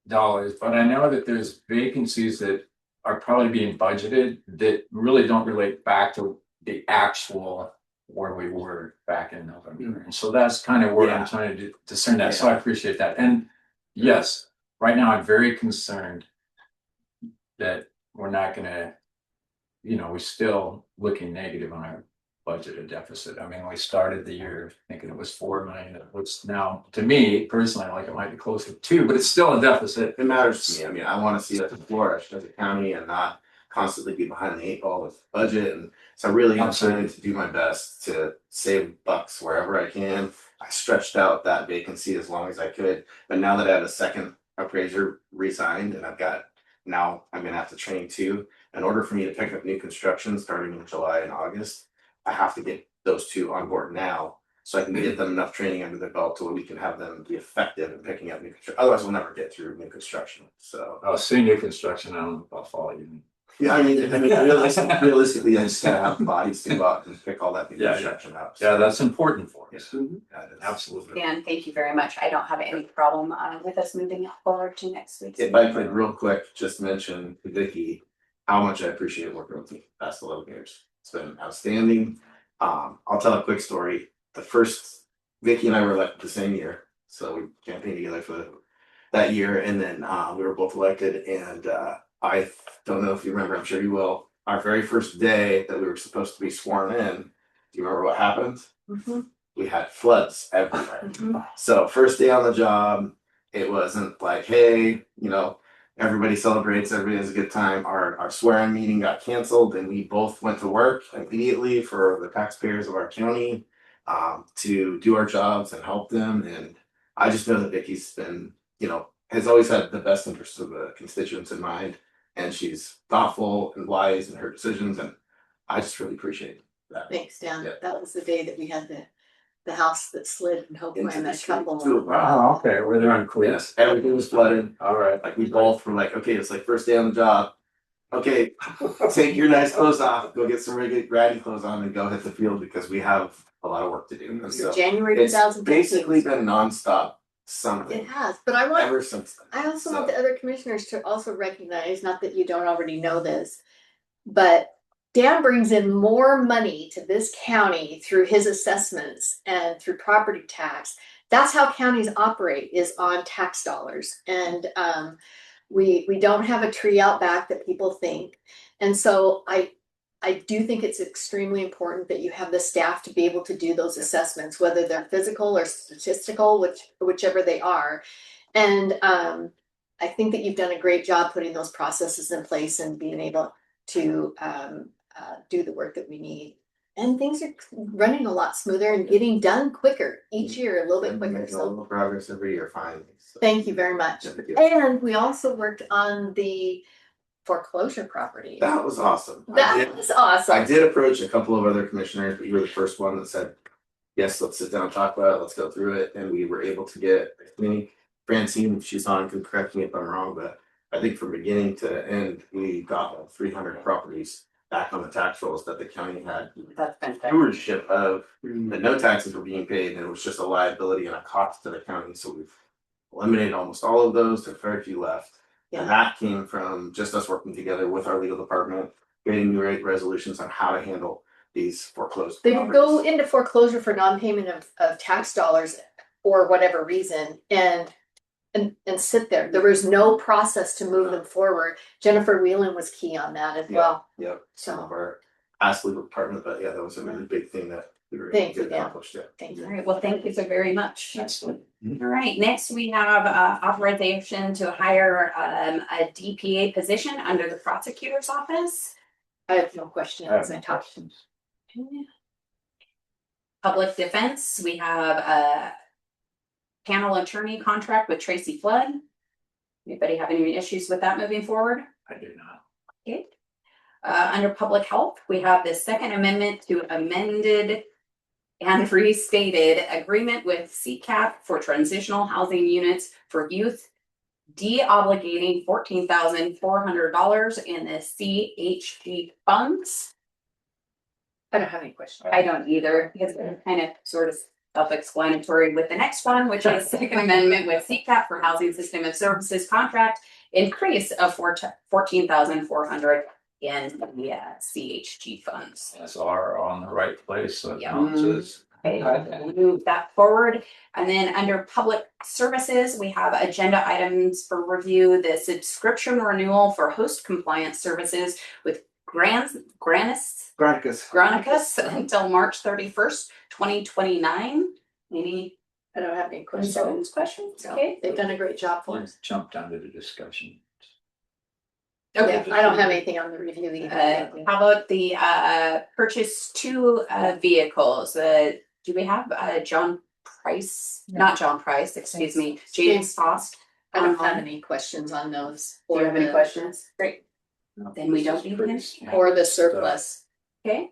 dollars, but I know that there's vacancies that are probably being budgeted that really don't relate back to the actual where we were back in November. And so that's kind of where I'm Yeah. trying to discern that. So I appreciate that. And yes, right now I'm very concerned that we're not gonna, we're still looking negative on our budgeted deficit. I mean, we started the year thinking it was 4 million, which now, to me personally, like it might be closer to 2, but it's still a deficit. It matters to me. I mean, I wanna see us flourish as a county and not constantly be behind the 8 ball with budget. And so I really am trying to do my best to save bucks wherever I can. I stretched out that vacancy as long as I could, but now that I have a second appraiser resigned and now I'm gonna have to train 2. In order for me to pick up new construction starting in July and August, I have to get those 2 on board now. So I can get them enough training under their belt to where we can have them be effective in picking up new construction. Otherwise, we'll never get through new construction. So Oh, senior construction, I don't know if I'll follow you. yeah, I mean, realistically, I just gotta have the bodies to go out and pick all that new Yeah, yeah. construction up. Yeah, that's important for us. Yeah, it is. Absolutely. Dan, thank you very much. I don't have any problem with us moving it forward to next week's. If I could real quick, just mention to Vicky how much I appreciate working with you the past 11 years. It's been outstanding. I'll tell a quick story. The first, Vicky and I were elected the same year, so we campaigned together for that year, and then we were both elected. And I don't know if you remember, I'm sure you will. Our very first day that we were supposed to be sworn in, do you remember what happened? We had floods everywhere. So first day on the job, it wasn't like, hey, everybody celebrates, everybody has a good time. Our swearing meeting got canceled and we both went to work immediately for the taxpayers of our county to do our jobs and help them. And I just know that Vicky's been, has always had the best interests of the constituents in mind. And she's thoughtful and wise in her decisions. And I just really appreciate that. Thanks, Dan. Yeah. That was the day that we had the house that slid and hopefully Into and the that street, couple. too. Wow, okay, we're there on Yes, cleats. everything was flooded. All right. Like we both were like, okay, it's like first day on the job. Okay, take your nice clothes off, go get some ratty clothes on and go hit the field because we have a lot of work to do. And so January it's 2015. basically been nonstop something It has, but I want, ever since then. I also want the other commissioners to also recognize, not that you don't already know this, but Dan brings in more money to this county through his assessments and through property tax. That's how counties operate, is on tax dollars. And we don't have a tree out back that people think. And so I do think it's extremely important that you have the staff to be able to do those assessments, whether they're physical or statistical, whichever they are. And I think that you've done a great job putting those processes in place and being able to do the work that we need. And things are running a lot smoother and getting done quicker each year, a little bit And quicker. making a So little progress every year finally. So, thank you very much. thank you. And we also worked on the foreclosure property. That was awesome. That was awesome. I did approach a couple of other commissioners, but you were the first one that said, yes, let's sit down and talk about it, let's go through it. And we were able to get, I think, Francine, if she's on, can correct me if I'm wrong, but I think from beginning to end, we got 300 properties back on the tax rolls that the county had That's fantastic. stewardship of, that no taxes were being paid, and it was just a liability and a cost to the county. So we've eliminated almost all of those, there's very few left. Yeah. And that came from just us working together with our legal department, getting new resolutions on how to handle these foreclosed They would properties. go into foreclosure for non-payment of tax dollars for whatever reason and sit there. There was no process to move them forward. Jennifer Whelan was key on that as well. Yep, some of our past legal department, but yeah, that was a really big thing that we were able Thank to you, Dan. accomplish. Yeah. Thank All you. right, well, thank you so very much. Excellent. All right, next we have authorization to hire a DPA position under the prosecutor's office. I have no questions. I have I no talked. questions. Public defense, we have a panel attorney contract with Tracy Flood. Anybody have any issues with that moving forward? I do not. Okay. Under public health, we have the second amendment to amended and restated agreement with CCAP for transitional housing units for youth, de-obligating $14,400 in the CHG funds. I don't have any questions. I don't either, because it's kind of sort of self-explanatory with the next one, which is second amendment with CCAP for Housing System of Services contract increase of $14,400 in the CHG funds. That's are on the right place, so it Yeah. balances. Okay, we'll move that forward. And then under public services, we have agenda items for review, the subscription renewal for host compliance services with Granicus until March 31st, 2029. Any I don't have any questions. concerns, questions? Okay. They've done a great job for us. Let's jump down to the discussion. Yeah, I don't have anything on the review either. How about the purchase two vehicles? Do we have John Price? No. Not John Price, excuse me, James Foss. I don't have any questions on those. Do you have any the- questions? Great. Then we don't need him. Or the surplus, Okay,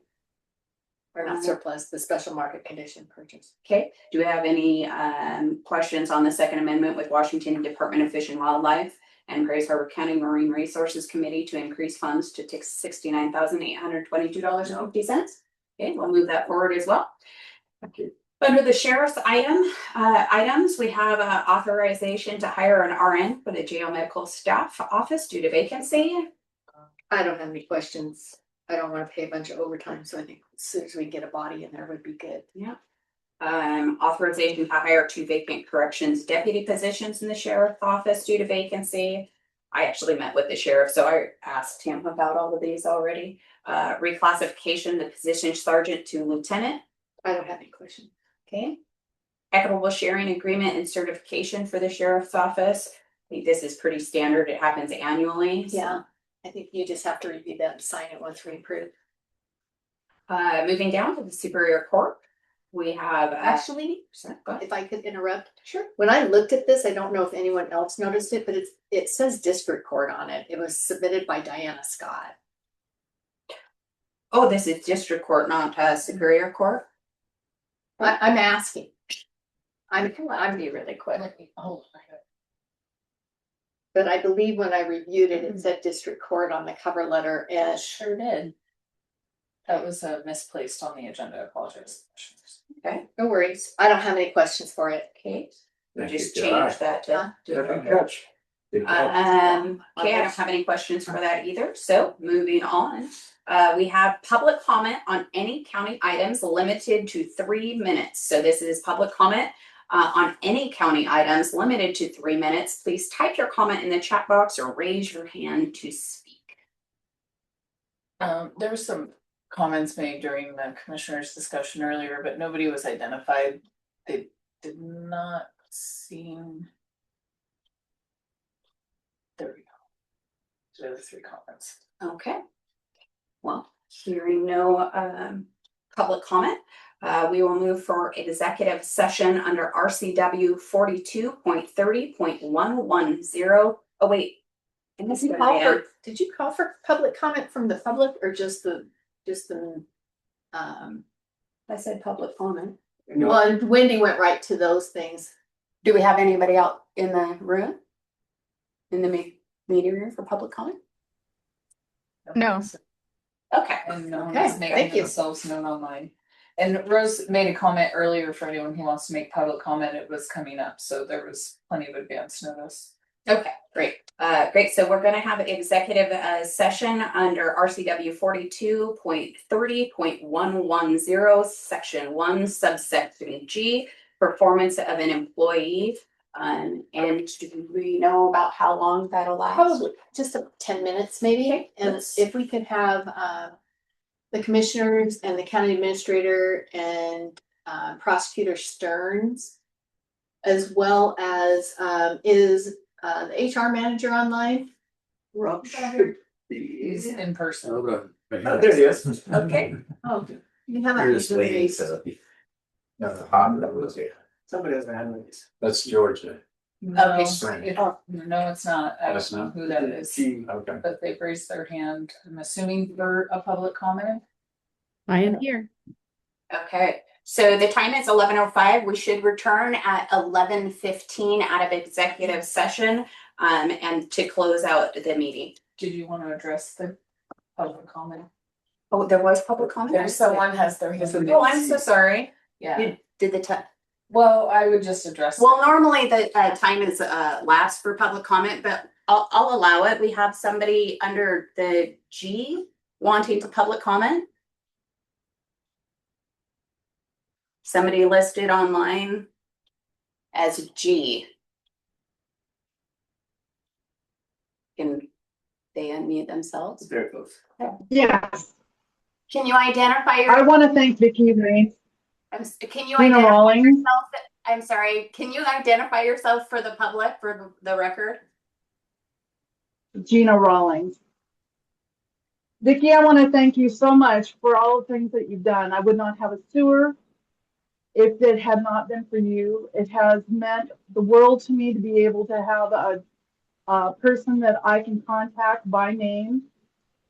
or not surplus, the special market condition purchase. okay. Do we have any questions on the Second Amendment with Washington Department of Fish and Wildlife and Grace Harbor County Marine Resources Committee to increase funds to $69,822.50? Okay, we'll move that forward as well. Thank you. Under the sheriff's items, we have authorization to hire an RN for the jail medical staff office due to vacancy. I don't have any questions. I don't wanna pay a bunch of overtime, so I think as soon as we get a body in there would be good. Authorization to hire two vacant corrections deputy positions in the sheriff's office due to vacancy. I actually met with the sheriff, so I asked him about all of these already. Reclassification, the position sergeant to lieutenant. I don't have any questions. Okay. Equitable sharing agreement and certification for the sheriff's office. I think this is pretty standard. It happens annually. so. Yeah, I think you just have to review that and sign it once we approve. Moving down to the Superior Court, we have. Actually, Go ahead. if I could interrupt, Sure. when I looked at this, I don't know if anyone else noticed it, but it says district court on it. It was submitted by Diana Scott. Oh, this is District Court, not Superior Court. I'm asking. I'm be really quick, but I believe when I reviewed it, it said district court on the cover letter and Sure did. That was misplaced on the agenda, I apologize. Okay, no worries. I don't have any questions for it. okay. We Thank you, just Josh. changed that Huh? to. Good catch. Good catch. Okay, I don't have any questions for that either, so moving on. We have public comment on any county items limited to 3 minutes. So this is public comment on any county items limited to 3 minutes. Please type your comment in the chat box or raise your hand to speak. There were some comments made during the commissioner's discussion earlier, but nobody was identified. They did not seem. There we go. There were 3 comments. Okay. Well, hearing no public comment, we will move for executive session under RCW 42.30.110. Oh, wait. And this is Did you call for public comment from the public or just the? I said public comment. Well, and Wendy went right to those things. Do we have anybody out in the room? In the meeting room for public comment? No. Okay. And no Okay, one's thank making you. themselves known online. And Rose made a comment earlier for anyone who wants to make public comment, it was coming up, so there was plenty of advance notice. Okay, great. Great. So we're gonna have an executive session under RCW 42.30.110, section 1, subsection G, performance of an employee. And do we know about how long that'll last? Probably just 10 minutes maybe. Okay, And let's- if we could have the commissioners and the county administrator and prosecutor Stearns. As well as is the HR manager online? Rob He's in person. Oh, there he is. Okay. Oh, you have You're just waiting that. to. Somebody has a hand raised. That's Georgia. No, Okay. no, it's not. I That's don't know not? who that is, Okay. but they've raised their hand. I'm assuming for a public comment. I am here. Okay, So the time is 11:05. We should return at 11:15 out of executive session and to close out the meeting. Did you want to address the public comment? Oh, there was public comment? There's someone has their hand. Oh, I'm so sorry. Yeah, Did the time? well, I would just address. Well, normally the time is last for public comment, but I'll allow it. We have somebody under the G wanting to public comment. Somebody listed online as G. Can they unmute themselves? Very close. Yes, Can you identify I your, want to thank Vicki Rain, can you Gina identify Rawlings. yourself? I'm sorry, can you identify yourself for the public, for the record? Gina Rawlings. Vicki, I want to thank you so much for all the things that you've done. I would not have a sewer if it had not been for you. It has meant the world to me to be able to have a person that I can contact by name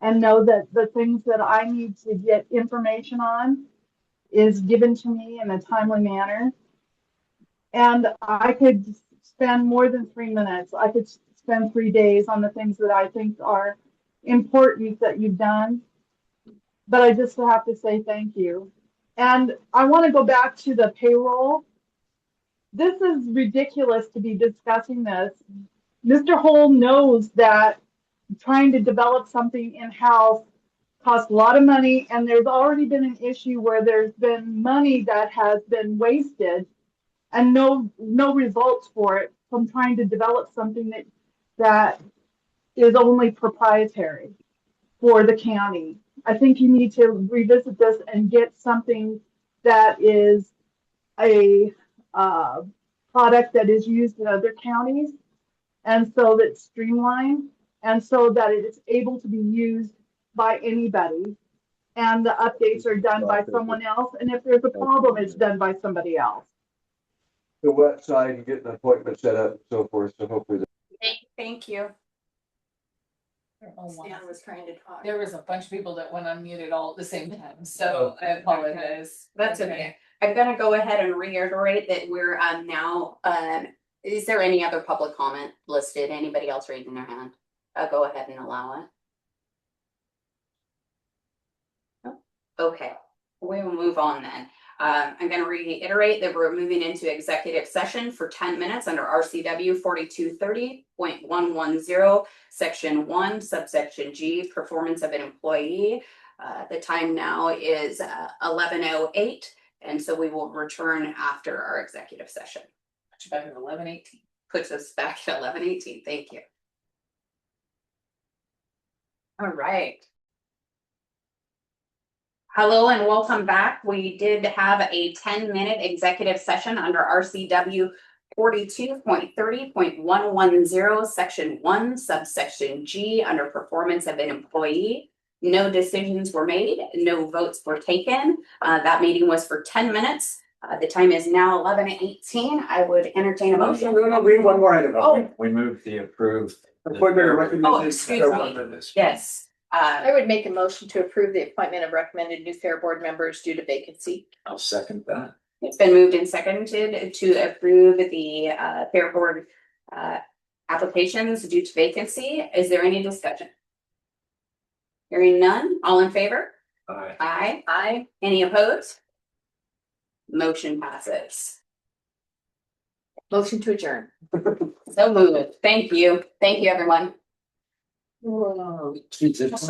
and know that the things that I need to get information on is given to me in a timely manner. And I could spend more than 3 minutes. I could spend 3 days on the things that I think are important that you've done. But I just have to say thank you. And I want to go back to the payroll. This is ridiculous to be discussing this. Mr. Hull knows that trying to develop something in-house costs a lot of money, and there's already been an issue where there's been money that has been wasted and no results for it from trying to develop something that is only proprietary for the county. I think you need to revisit this and get something that is a product that is used in other counties, and so that's streamlined, and so that it is able to be used by anybody, and the updates are done by someone else, and if there's a problem, it's done by somebody else. The website and get an appointment set up and so forth, so hopefully. Thank you. Stan was trying to talk. There was a bunch of people that went unmuted all at the same time, so I apologize. That's okay. I'm gonna go ahead and reiterate that we're now, is there any other public comment listed? Anybody else raising their hand? I'll go ahead and allow it. Oh, okay, we will move on then. I'm gonna reiterate that we're moving into executive session for 10 minutes under RCW 4230.110, section 1, subsection G, performance of an employee. The time now is 11:08, and so we will return after our executive session. Back at 11:18. Puts us back at 11:18. Thank you. All right. Hello and welcome back. We did have a 10-minute executive session under RCW 42.30.110, section 1, subsection G, under performance of an employee. No decisions were made, no votes were taken. That meeting was for 10 minutes. The time is now 11:18. I would entertain a motion. No, we have one more item. Oh. We move the approved. Appointment of recommended. Oh, excuse me. Yes. I would make a motion to approve the appointment of recommended new fair board members due to vacancy. I'll second that. It's been moved and seconded to approve the fair board applications due to vacancy. Is there any discussion? Hearing none, all in favor? Aye. Aye. Aye. Any opposed? Motion passes. Motion to adjourn. So moved. Thank you. Thank you, everyone. Geez, it's